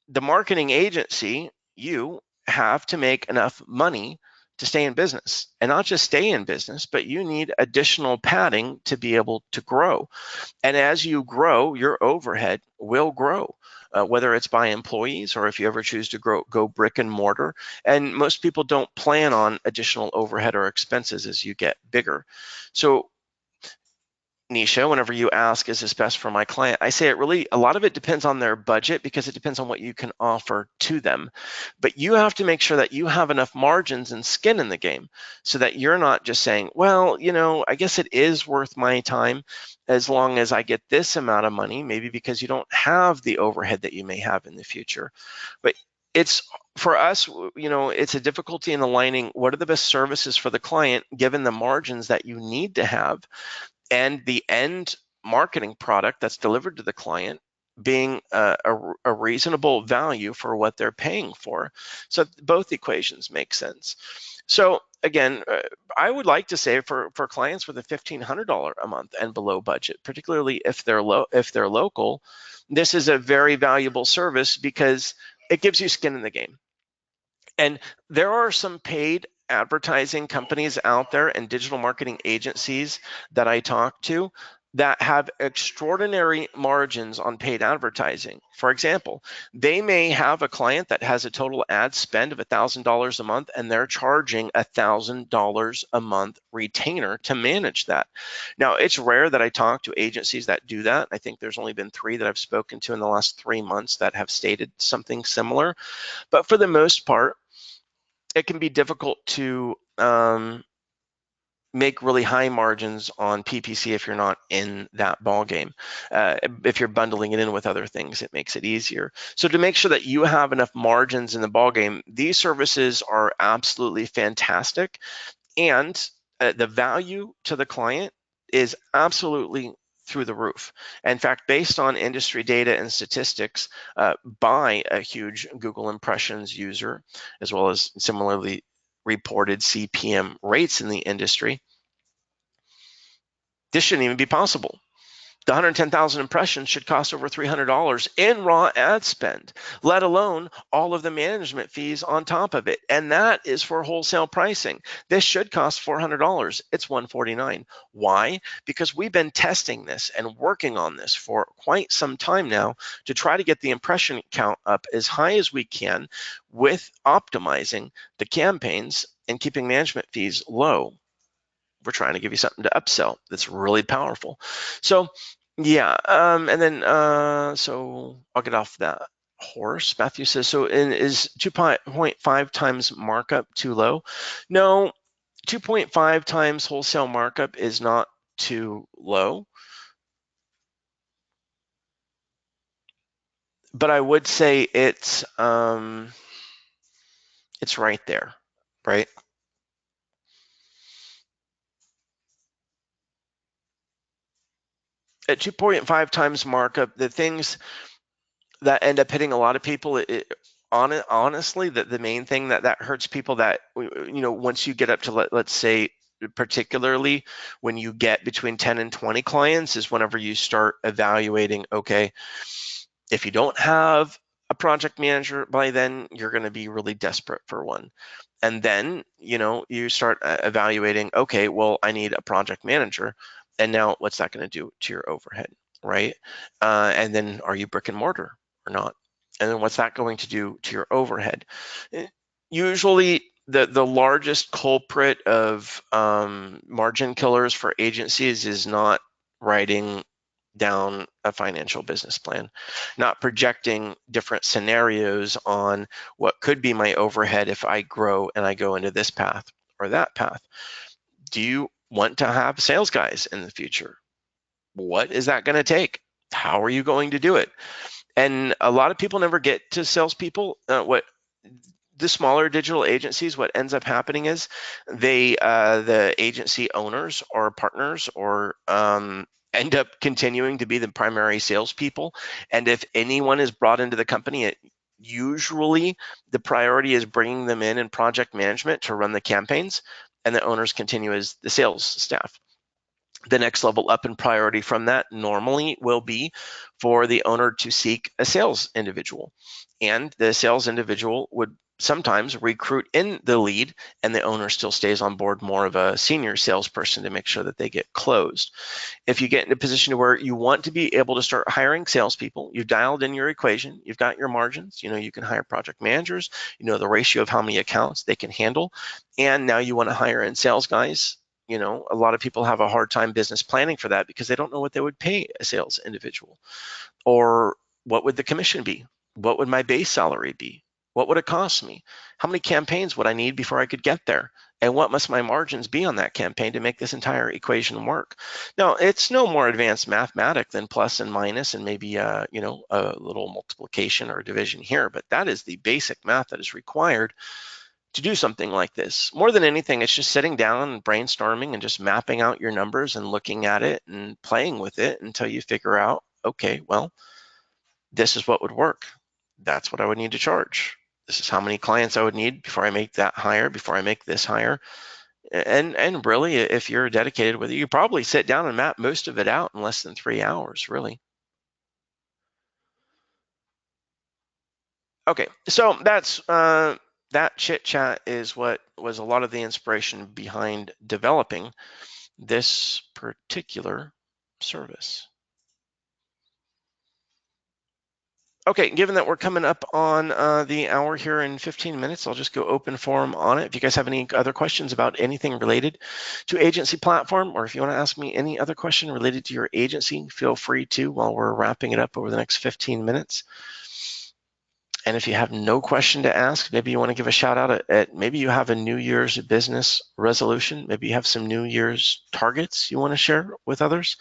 the marketing agency, you have to make enough money to stay in business, and not just stay in business, but you need additional padding to be able to grow. And as you grow, your overhead will grow, whether it's by employees or if you ever choose to go brick and mortar. And most people don't plan on additional overhead or expenses as you get bigger. So Nisha, whenever you ask, is this best for my client? I say a lot of it depends on their budget, because it depends on what you can offer to them. But you have to make sure that you have enough margins and skin in the game so that you're not just saying, well, I guess it is worth my time as long as I get this amount of money, maybe because you don't have the overhead that you may have in the future. But it's for us, it's a difficulty in aligning what are the best services for the client given the margins that you need to have, and the end marketing product that's delivered to the client being a reasonable value for what they're paying for. So both equations make sense. So again, I would like to say for clients with a $1,500 a month and below budget, particularly if they're local, this is a very valuable service because it gives you skin in the game. And there are some paid advertising companies out there and digital marketing agencies that I talk to that have extraordinary margins on paid advertising. For example, they may have a client that has a total ad spend of $1,000 a month, and they're charging $1,000 a month retainer to manage that. Now, it's rare that I talk to agencies that do that. I think there's only been 3 that I've spoken to in the last 3 months that have stated something similar. But for the most part, it can be difficult to make really high margins on PPC if you're not in that ball game. If you're bundling it in with other things, it makes it easier. So to make sure that you have enough margins in the ball game, these services are absolutely fantastic, and the value to the client is absolutely through the roof. In fact, based on industry data and statistics by a huge Google impressions user, as well as similarly reported CPM rates in the industry, this shouldn't even be possible. The 110,000 impressions should cost over $300 in raw ad spend, let alone all of the management fees on top of it. And that is for wholesale pricing. This should cost $400. It's $149. Why? Because we've been testing this and working on this for quite some time now to try to get the impression count up as high as we can with optimizing the campaigns and keeping management fees low. We're trying to give you something to upsell that's really powerful. So yeah, and then so I'll get off that horse. Matthew says, so is 2.5 times markup too low? No, 2.5 times wholesale markup is not too low, but I would say it's right there, right? At 2.5 times markup, the things that end up hitting a lot of people, honestly, the main thing that hurts people, that, once you get up to, let's say, particularly when you get between 10 and 20 clients, is whenever you start evaluating, okay, if you don't have a project manager by then, you're going to be really desperate for one. And then, you start evaluating, okay, well, I need a project manager. And now what's that going to do to your overhead, right? And then are you brick and mortar or not? And then what's that going to do to your overhead? Usually the largest culprit of margin killers for agencies is not writing down a financial business plan, not projecting different scenarios on what could be my overhead if I grow and I go into this path or that path. Do you want to have sales guys in the future? What is that going to take? How are you going to do it? And a lot of people never get to salespeople. What the smaller digital agencies, what ends up happening is the agency owners or partners or end up continuing to be the primary salespeople. And if anyone is brought into the company, usually the priority is bringing them in project management to run the campaigns, and the owners continue as the sales staff. The next level up in priority from that normally will be for the owner to seek a sales individual. And the sales individual would sometimes recruit in the lead, and the owner still stays on board more of a senior salesperson to make sure that they get closed. If you get in a position where you want to be able to start hiring salespeople, you've dialed in your equation, you've got your margins, you can hire project managers, the ratio of how many accounts they can handle, and now you want to hire in sales guys. A lot of people have a hard time business planning for that because they don't know what they would pay a sales individual, or what would the commission be? What would my base salary be? What would it cost me? How many campaigns would I need before I could get there? And what must my margins be on that campaign to make this entire equation work? Now, it's no more advanced mathematics than plus and minus and maybe a little multiplication or division here, but that is the basic math that is required to do something like this. More than anything, it's just sitting down and brainstorming and just mapping out your numbers and looking at it and playing with it until you figure out, okay, well, this is what would work. That's what I would need to charge. This is how many clients I would need before I make that hire, before I make this hire. And really, if you're dedicated with it, you probably sit down and map most of it out in less than 3 hours, really. Okay, so that's that chit chat is what was a lot of the inspiration behind developing this particular service. Okay, given that we're coming up on the hour here in 15 minutes, I'll just go open forum on it. If you guys have any other questions about anything related to agency platform, or if you want to ask me any other question related to your agency, feel free to while we're wrapping it up over the next 15 minutes. And if you have no question to ask, maybe you want to give a shout out at maybe you have a New Year's business resolution. Maybe you have some New Year's targets you want to share with others.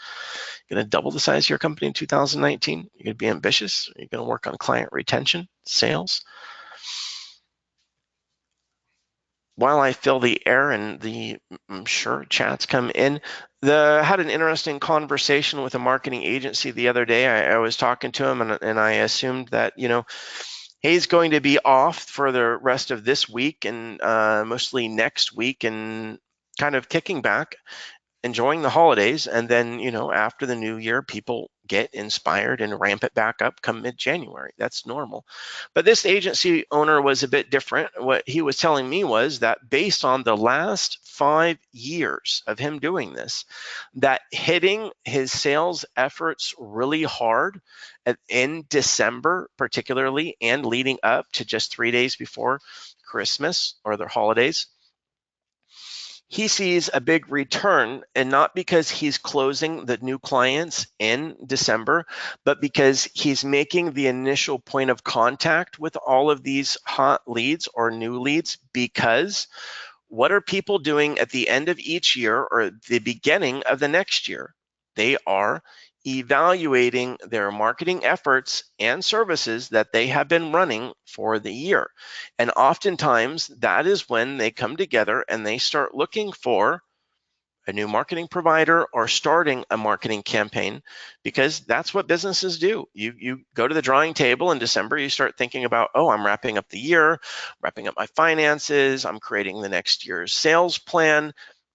You're going to double the size of your company in 2019. You're going to be ambitious. You're going to work on client retention, sales. While I fill the air and I'm sure chats come in, had an interesting conversation with a marketing agency the other day. I was talking to him and I assumed that, he's going to be off for the rest of this week and mostly next week and kind of kicking back, enjoying the holidays. And then, after the new year, people get inspired and ramp it back up come mid-January. That's normal. But this agency owner was a bit different. What he was telling me was that based on the last 5 years of him doing this, that hitting his sales efforts really hard in December, particularly, and leading up to just 3 days before Christmas or their holidays, he sees a big return, and not because he's closing the new clients in December, but because he's making the initial point of contact with all of these hot leads or new leads. Because what are people doing at the end of each year or the beginning of the next year? They are evaluating their marketing efforts and services that they have been running for the year. And oftentimes that is when they come together and they start looking for a new marketing provider, or starting a marketing campaign, because that's what businesses do. You go to the drawing table in December, you start thinking about, oh, I'm wrapping up the year, wrapping up my finances, I'm creating the next year's sales plan,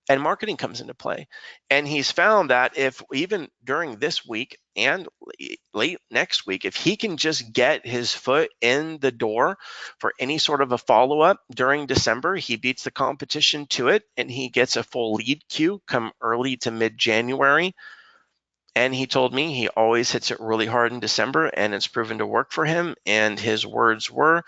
and marketing comes into play. And he's found that if even during this week and late next week, if he can just get his foot in the door for any sort of a follow-up during December, he beats the competition to it, and he gets a full lead queue come early to mid-January. And he told me he always hits it really hard in December, and it's proven to work for him. And his words were,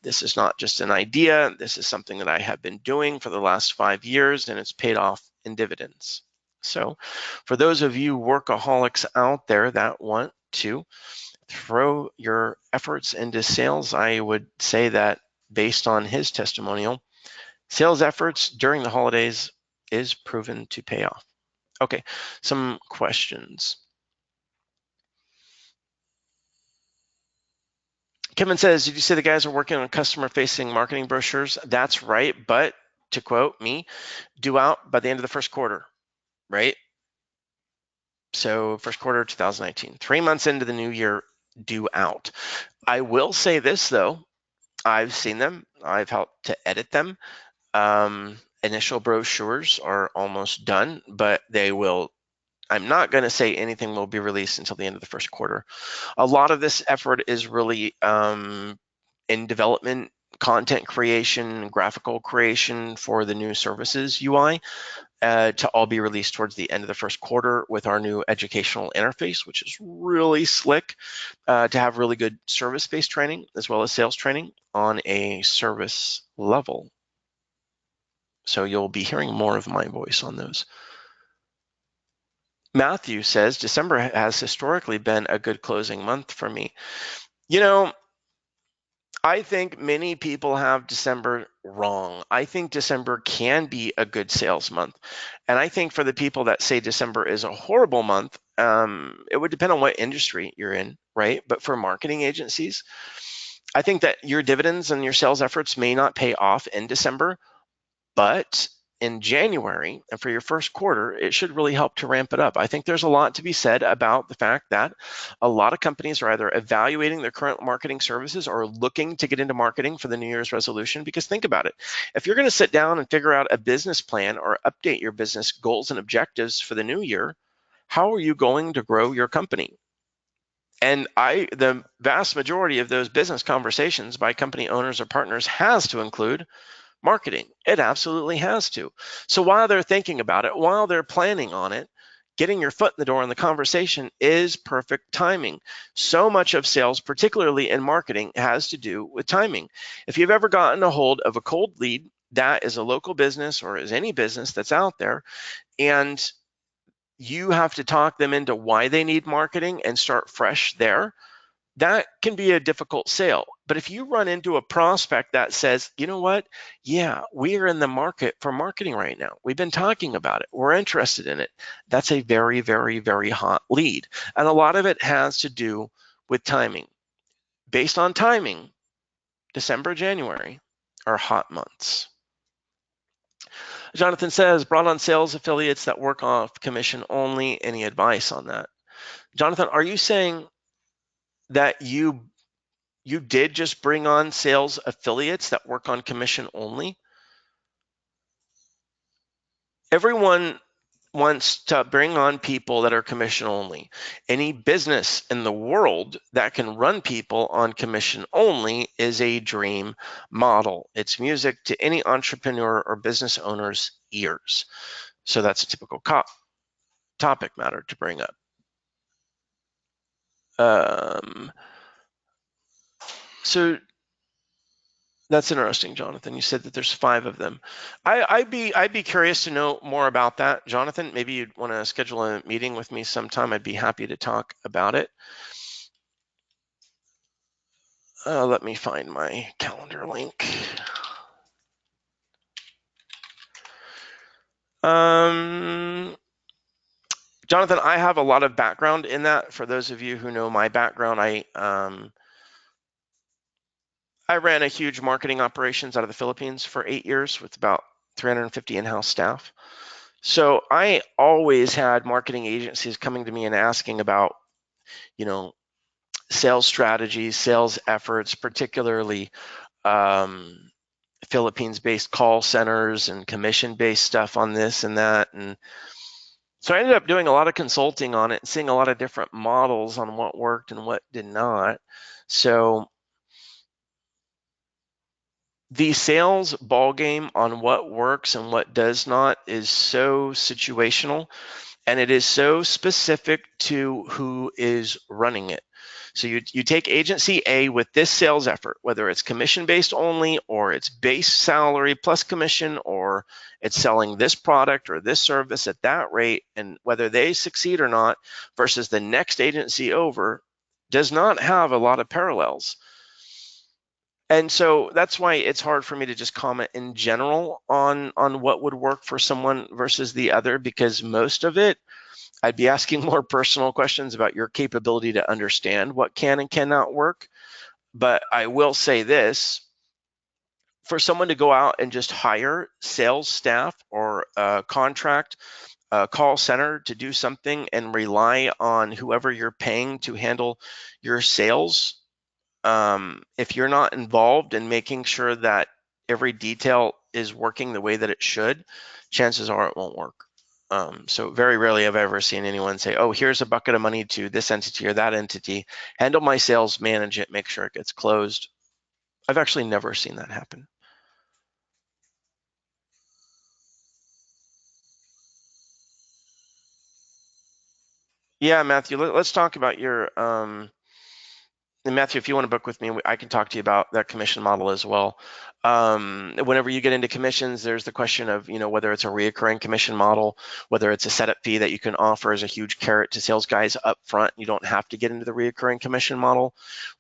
this is not just an idea, this is something that I have been doing for the last 5 years, and it's paid off in dividends. So for those of you workaholics out there that want to throw your efforts into sales, I would say that based on his testimonial, sales efforts during the holidays is proven to pay off. Okay, some questions. Kevin says, did you say the guys are working on customer-facing marketing brochures? That's right, but to quote me, due out by the end of the first quarter, right? So first quarter 2019, 3 months into the new year, due out. I will say this though, I've seen them, I've helped to edit them. Initial brochures are almost done, but they will, I'm not going to say anything will be released until the end of the first quarter. A lot of this effort is really in development, content creation, graphical creation for the new services UI to all be released towards the end of the first quarter with our new educational interface, which is really slick to have really good service-based training as well as sales training on a service level. So you'll be hearing more of my voice on those. Matthew says, December has historically been a good closing month for me. You know, I think many people have December wrong. I think December can be a good sales month. And I think for the people that say December is a horrible month, it would depend on what industry you're in, right? But for marketing agencies, I think that your dividends and your sales efforts may not pay off in December, but in January and for your first quarter, it should really help to ramp it up. I think there's a lot to be said about the fact that a lot of companies are either evaluating their current marketing services or looking to get into marketing for the New Year's resolution. Because think about it, if you're going to sit down and figure out a business plan or update your business goals and objectives for the new year, how are you going to grow your company? And the vast majority of those business conversations by company owners or partners has to include marketing. It absolutely has to. So while they're thinking about it, while they're planning on it, getting your foot in the door in the conversation is perfect timing. So much of sales, particularly in marketing, has to do with timing. If you've ever gotten a hold of a cold lead that is a local business or is any business that's out there, and you have to talk them into why they need marketing and start fresh there, that can be a difficult sale. But if you run into a prospect that says, you know what, yeah, we are in the market for marketing right now. We've been talking about it. We're interested in it. That's a very, very, very hot lead. And a lot of it has to do with timing. Based on timing, December, January are hot months. Jonathan says, brought on sales affiliates that work off commission only. Any advice on that? Jonathan, are you saying that you did just bring on sales affiliates that work on commission only? Everyone wants to bring on people that are commission only. Any business in the world that can run people on commission only is a dream model. It's music to any entrepreneur or business owner's ears. So that's a typical topic matter to bring up. So that's interesting, Jonathan. You said that there's 5 of them. I'd be curious to know more about that, Jonathan. Maybe you'd want to schedule a meeting with me sometime. I'd be happy to talk about it. Let me find my calendar link. Jonathan, I have a lot of background in that. For those of you who know my background, I ran a huge marketing operations out of the Philippines for 8 years with about 350 in-house staff. So I always had marketing agencies coming to me and asking about, you know, sales strategies, sales efforts, particularly um, Philippines-based call centers and commission-based stuff on this and that. And so I ended up doing a lot of consulting on it and seeing a lot of different models on what worked and what did not. So the sales ball game on what works and what does not is so situational, and it is so specific to who is running it. So you take agency A with this sales effort, whether it's commission based only, or it's base salary plus commission, or it's selling this product or this service at that rate, and whether they succeed or not versus the next agency over does not have a lot of parallels. And so that's why it's hard for me to just comment in general on what would work for someone versus the other, because most of it I'd be asking more personal questions about your capability to understand what can and cannot work. But I will say this, for someone to go out and just hire sales staff or contract a call center to do something and rely on whoever you're paying to handle your sales, if you're not involved in making sure that every detail is working the way that it should, chances are it won't work. So very rarely have I ever seen anyone say, oh, here's a bucket of money to this entity or that entity, handle my sales, manage it, make sure it gets closed. I've actually never seen that happen. Yeah, Matthew, let's talk about your and Matthew, if you want to book with me, I can talk to you about that commission model as well. Whenever you get into commissions, there's the question of, whether it's a reoccurring commission model, whether it's a setup fee that you can offer as a huge carrot to sales guys up front. You don't have to get into the reoccurring commission model.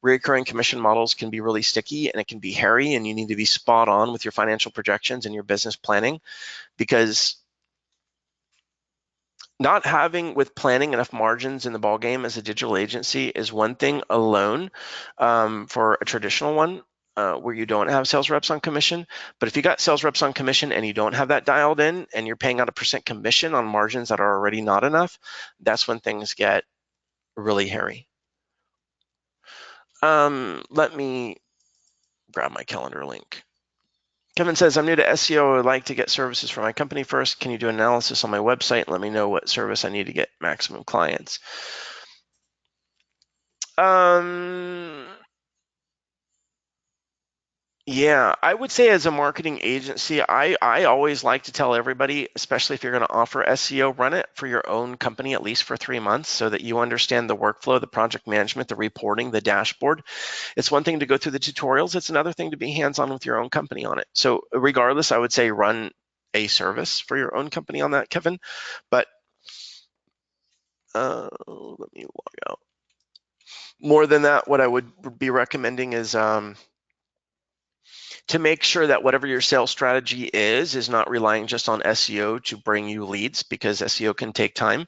Reoccurring commission models can be really sticky and it can be hairy, and you need to be spot on with your financial projections and your business planning, because not having with planning enough margins in the ball game as a digital agency is one thing alone, for a traditional one, where you don't have sales reps on commission. But if you got sales reps on commission and you don't have that dialed in and you're paying out a percent commission on margins that are already not enough, that's when things get really hairy. Let me grab my calendar link. Kevin says, I'm new to SEO. I would like to get services for my company first. Can you do an analysis on my website and let me know what service I need to get maximum clients? Um, yeah, I would say as a marketing agency, I always like to tell everybody, especially if you're going to offer SEO, run it for your own company at least for 3 months so that you understand the workflow, the project management, the reporting, the dashboard. It's one thing to go through the tutorials. It's another thing to be hands-on with your own company on it. So regardless, I would say run a service for your own company on that, Kevin. But let me log out. More than that, what I would be recommending is to make sure that whatever your sales strategy is not relying just on SEO to bring you leads, because SEO can take time.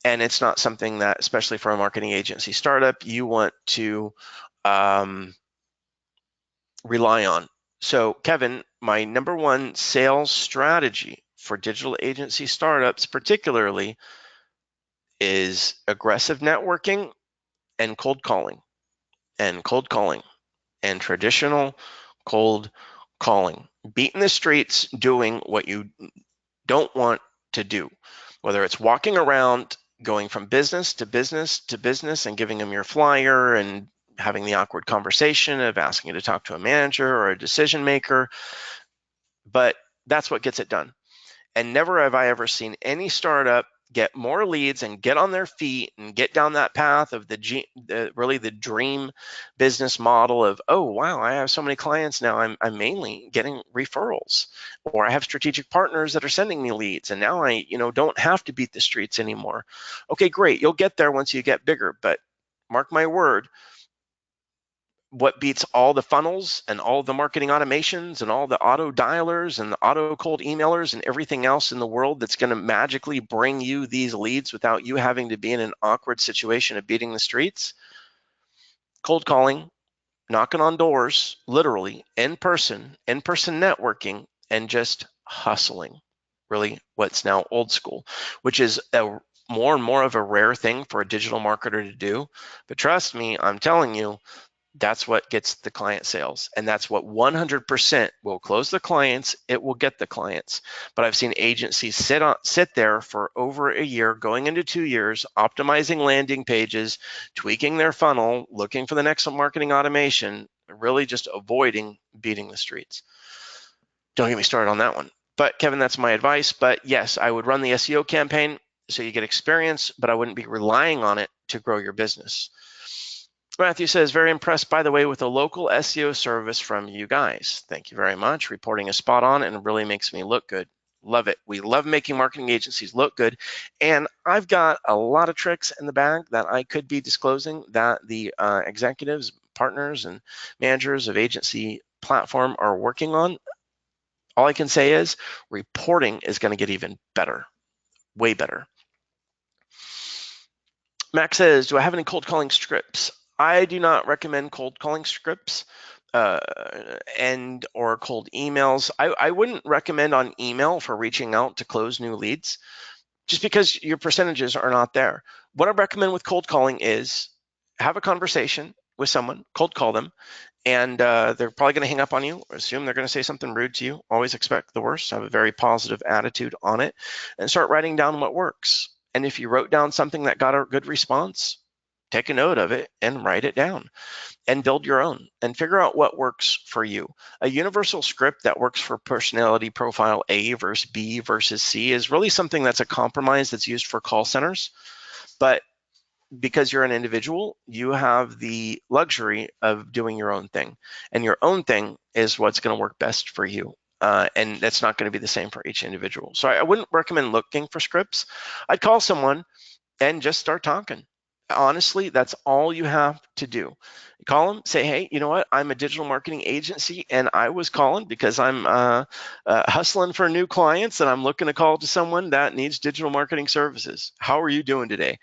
And it's not something that, especially for a marketing agency startup, you want to rely on. So, Kevin, my number one sales strategy for digital agency startups, particularly, is aggressive networking and cold calling, and cold calling, and traditional cold calling. Beating the streets doing what you don't want to do, whether it's walking around, going from business to business to business and giving them your flyer and having the awkward conversation of asking you to talk to a manager or a decision maker. But that's what gets it done. And never have I ever seen any startup get more leads and get on their feet and get down that path of really the dream business model of, oh, wow, I have so many clients now. I'm mainly getting referrals, or I have strategic partners that are sending me leads. And now I, don't have to beat the streets anymore. Okay, great. You'll get there once you get bigger, but mark my word, what beats all the funnels and all the marketing automations and all the auto dialers and the auto cold emailers and everything else in the world that's going to magically bring you these leads without you having to be in an awkward situation of beating the streets? Cold calling, knocking on doors, literally in person networking, and just hustling. really what's now old school, which is a more and more of a rare thing for a digital marketer to do. But trust me, I'm telling you, that's what gets the client sales. And that's what 100% will close the clients. It will get the clients. But I've seen agencies sit there for over a year, going into 2 years, optimizing landing pages, tweaking their funnel, looking for the next marketing automation, really just avoiding beating the streets. Don't get me started on that one. But Kevin, that's my advice. But yes, I would run the SEO campaign so you get experience, but I wouldn't be relying on it to grow your business. Matthew says, very impressed, by the way, with the local SEO service from you guys. Thank you very much. Reporting is spot on and it really makes me look good. Love it. We love making marketing agencies look good. And I've got a lot of tricks in the bag that I could be disclosing that the executives, partners, and managers of agency platform are working on. All I can say is reporting is going to get even better, way better. Max says, do I have any cold calling scripts? I do not recommend cold calling scripts and or cold emails. I wouldn't recommend on email for reaching out to close new leads just because your percentages are not there. What I recommend with cold calling is have a conversation with someone, cold call them, and they're probably going to hang up on you or assume they're going to say something rude to you. Always expect the worst. Have a very positive attitude on it and start writing down what works. And if you wrote down something that got a good response, take a note of it and write it down and build your own and figure out what works for you. A universal script that works for personality profile A versus B versus C is really something that's a compromise that's used for call centers. But because you're an individual, you have the luxury of doing your own thing. And your own thing is what's going to work best for you. And that's not going to be the same for each individual. So I wouldn't recommend looking for scripts. I'd call someone and just start talking. Honestly, that's all you have to do. Call them, say, hey, you know what? I'm a digital marketing agency, and I was calling because I'm hustling for new clients, and I'm looking to call to someone that needs digital marketing services. How are you doing today?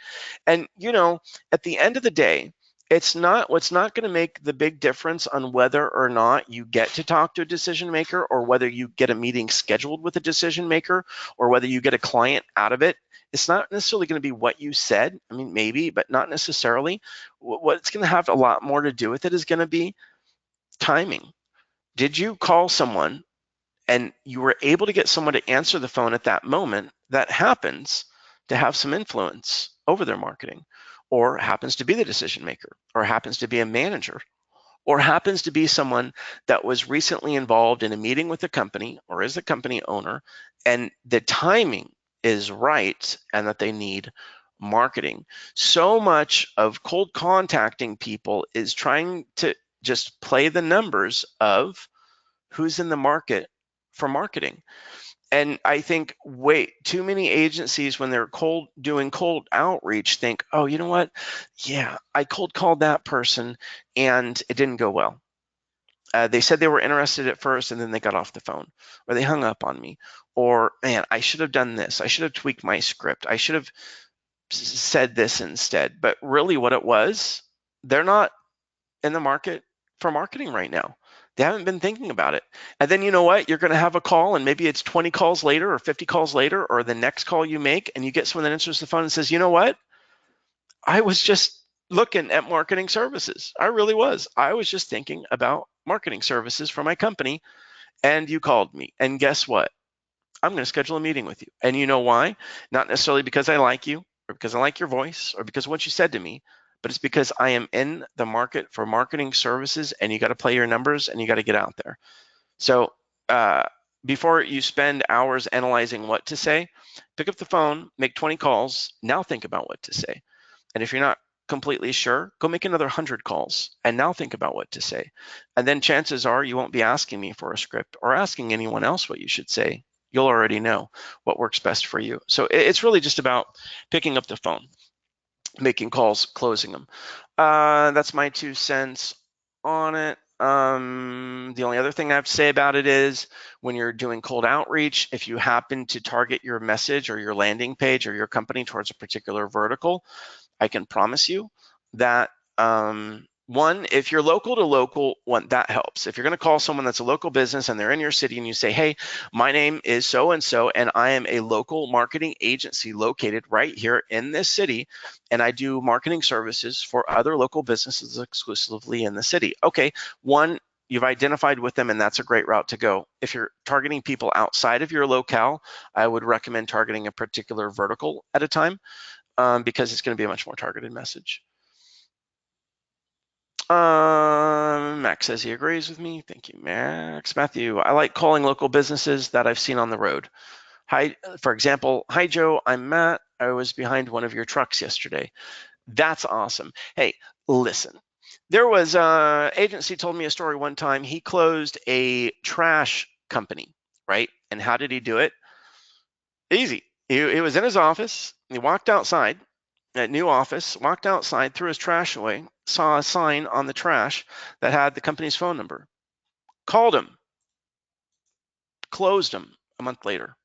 And, you know, at the end of the day, it's not what's not going to make the big difference on whether or not you get to talk to a decision maker or whether you get a meeting scheduled with a decision maker or whether you get a client out of it. It's not necessarily going to be what you said. I mean, maybe, but not necessarily. What's going to have a lot more to do with it is going to be timing. Did you call someone and you were able to get someone to answer the phone at that moment that happens to have some influence over their marketing, or happens to be the decision maker, or happens to be a manager, or happens to be someone that was recently involved in a meeting with the company or is the company owner, and the timing is right and that they need marketing. So much of cold contacting people is trying to just play the numbers of who's in the market for marketing. And I think too many agencies, when they're doing cold outreach, think, oh, you know what? Yeah, I cold called that person and it didn't go well. They said they were interested at first and then they got off the phone, or they hung up on me, or man, I should have done this. I should have tweaked my script. I should have said this instead. But really what it was, they're not in the market for marketing right now. They haven't been thinking about it. And then you know what? You're going to have a call and maybe it's 20 calls later or 50 calls later, or the next call you make and you get someone that answers the phone and says, you know what? I was just looking at marketing services. I really was. I was just thinking about marketing services for my company and you called me. And guess what? I'm going to schedule a meeting with you. And you know why? Not necessarily because I like you or because I like your voice or because of what you said to me, but it's because I am in the market for marketing services and you got to play your numbers and you got to get out there. So before you spend hours analyzing what to say, pick up the phone, make 20 calls. Now think about what to say. And if you're not completely sure, go make another 100 calls and now think about what to say. And then chances are you won't be asking me for a script or asking anyone else what you should say. You'll already know what works best for you. So it's really just about picking up the phone, making calls, closing them. That's my 2 cents on it. The only other thing I have to say about it is when you're doing cold outreach, if you happen to target your message or your landing page or your company towards a particular vertical, I can promise you that One, if you're local to local, one, that helps. If you're going to call someone that's a local business and they're in your city and you say, hey, my name is so-and-so and I am a local marketing agency located right here in this city, and I do marketing services for other local businesses exclusively in the city. Okay, one, you've identified with them, and that's a great route to go. If you're targeting people outside of your locale, I would recommend targeting a particular vertical at a time, because it's going to be a much more targeted message. Max says he agrees with me. Thank you, Max. Matthew, I like calling local businesses that I've seen on the road. Hi, for example, hi Joe, I'm Matt. I was behind one of your trucks yesterday. That's awesome. Hey, listen, there was agency told me a story one time. He closed a trash company, right? And how did he do it? Easy. He was in his office. He walked outside, that new office, walked outside, threw his trash away, saw a sign on the trash that had the company's phone number, called him, closed him a month later.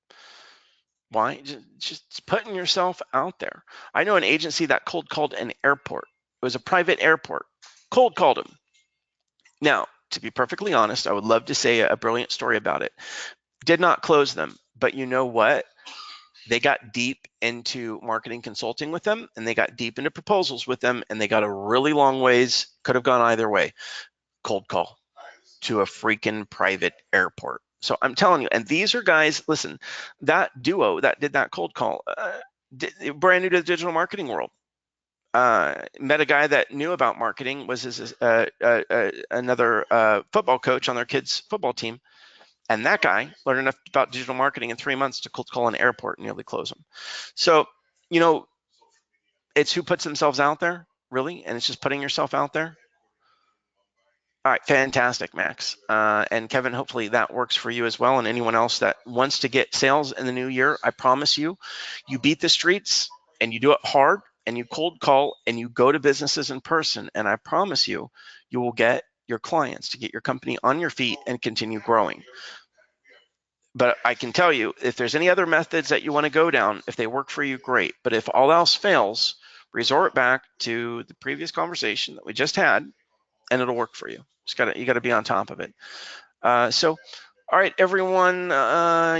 Why? Just putting yourself out there. I know an agency that cold called an airport. It was a private airport. Cold called him. Now, to be perfectly honest, I would love to say a brilliant story about it. Did not close them, but you know what? They got deep into marketing consulting with them, and they got deep into proposals with them, and they got a really long ways. Could have gone either way. Cold call to a freaking private airport. So I'm telling you, and these are guys, listen, that duo that did that cold call, brand new to the digital marketing world. Met a guy that knew about marketing, was another football coach on their kids' football team. And that guy learned enough about digital marketing in 3 months to cold call an airport and nearly close them. So, it's who puts themselves out there, really, and it's just putting yourself out there. All right, fantastic, Max. And Kevin, hopefully that works for you as well, and anyone else that wants to get sales in the new year. I promise you, you beat the streets and you do it hard and you cold call and you go to businesses in person, and I promise you, you will get your clients to get your company on your feet and continue growing. But I can tell you, if there's any other methods that you want to go down, if they work for you, great. But if all else fails, resort back to the previous conversation that we just had, and it'll work for you. You got to be on top of it. So, all right, everyone.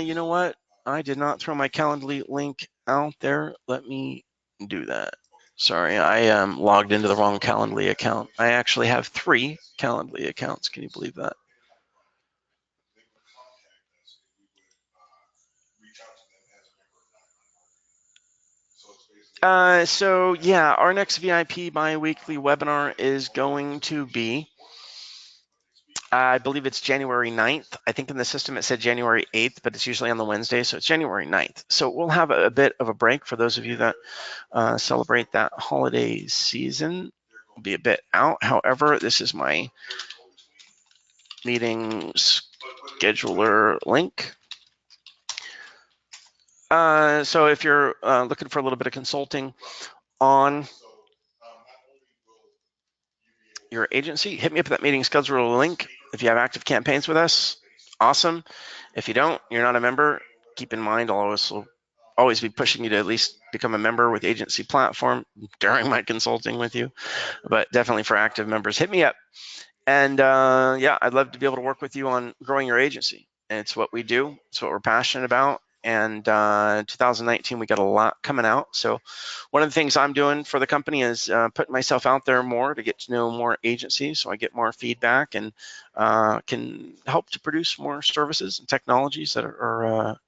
You know what? I did not throw my Calendly link out there. Let me do that. Sorry, I logged into the wrong Calendly account. I actually have 3 Calendly accounts. Can you believe that? So yeah, our next VIP bi-weekly webinar is going to be, I believe it's January 9th. I think in the system it said January 8th, but it's usually on the Wednesday, so it's January 9th. So we'll have a bit of a break for those of you that celebrate that holiday season. We'll be a bit out. However, this is my meeting scheduler link. So if you're looking for a little bit of consulting on your agency, hit me up at that meeting scheduler link. If you have active campaigns with us, awesome. If you don't, you're not a member, keep in mind I'll always be pushing you to at least become a member with agency platform during my consulting with you. But definitely for active members, hit me up. And yeah, I'd love to be able to work with you on growing your agency. And it's what we do. It's what we're passionate about. And 2019, we got a lot coming out. So one of the things I'm doing for the company is putting myself out there more to get to know more agencies, so I get more feedback and can help to produce more services and technologies that are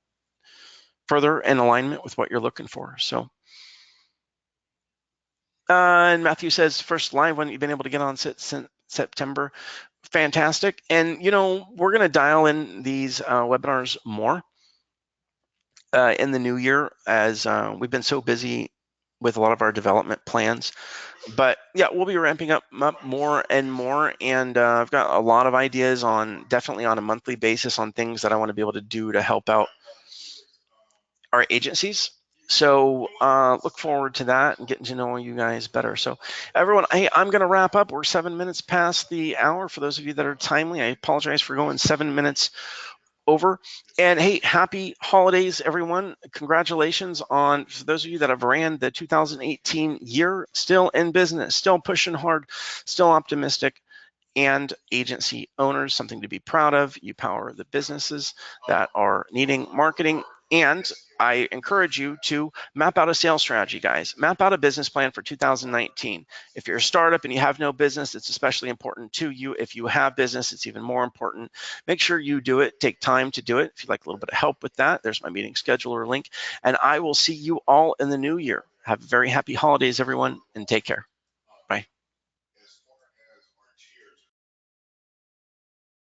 further in alignment with what you're looking for. So, and Matthew says, first live when you've been able to get on since September. Fantastic. And, we're going to dial in these webinars more in the new year, as we've been so busy with a lot of our development plans. But yeah, we'll be ramping up more and more. And I've got a lot of ideas definitely on a monthly basis on things that I want to be able to do to help out our agencies. So look forward to that and getting to know you guys better. So everyone, I'm going to wrap up. We're 7 minutes past the hour. For those of you that are timely, I apologize for going 7 minutes over. And hey, happy holidays, everyone. Congratulations on, for those of you that have ran the 2018 year, still in business, still pushing hard, still optimistic, and agency owners, something to be proud of. You power the businesses that are needing marketing. And I encourage you to map out a sales strategy, guys. Map out a business plan for 2019. If you're a startup and you have no business, it's especially important to you. If you have business, it's even more important. Make sure you do it. Take time to do it. If you'd like a little bit of help with that, there's my meeting scheduler link. And I will see you all in the new year. Have very happy holidays, everyone, and take care.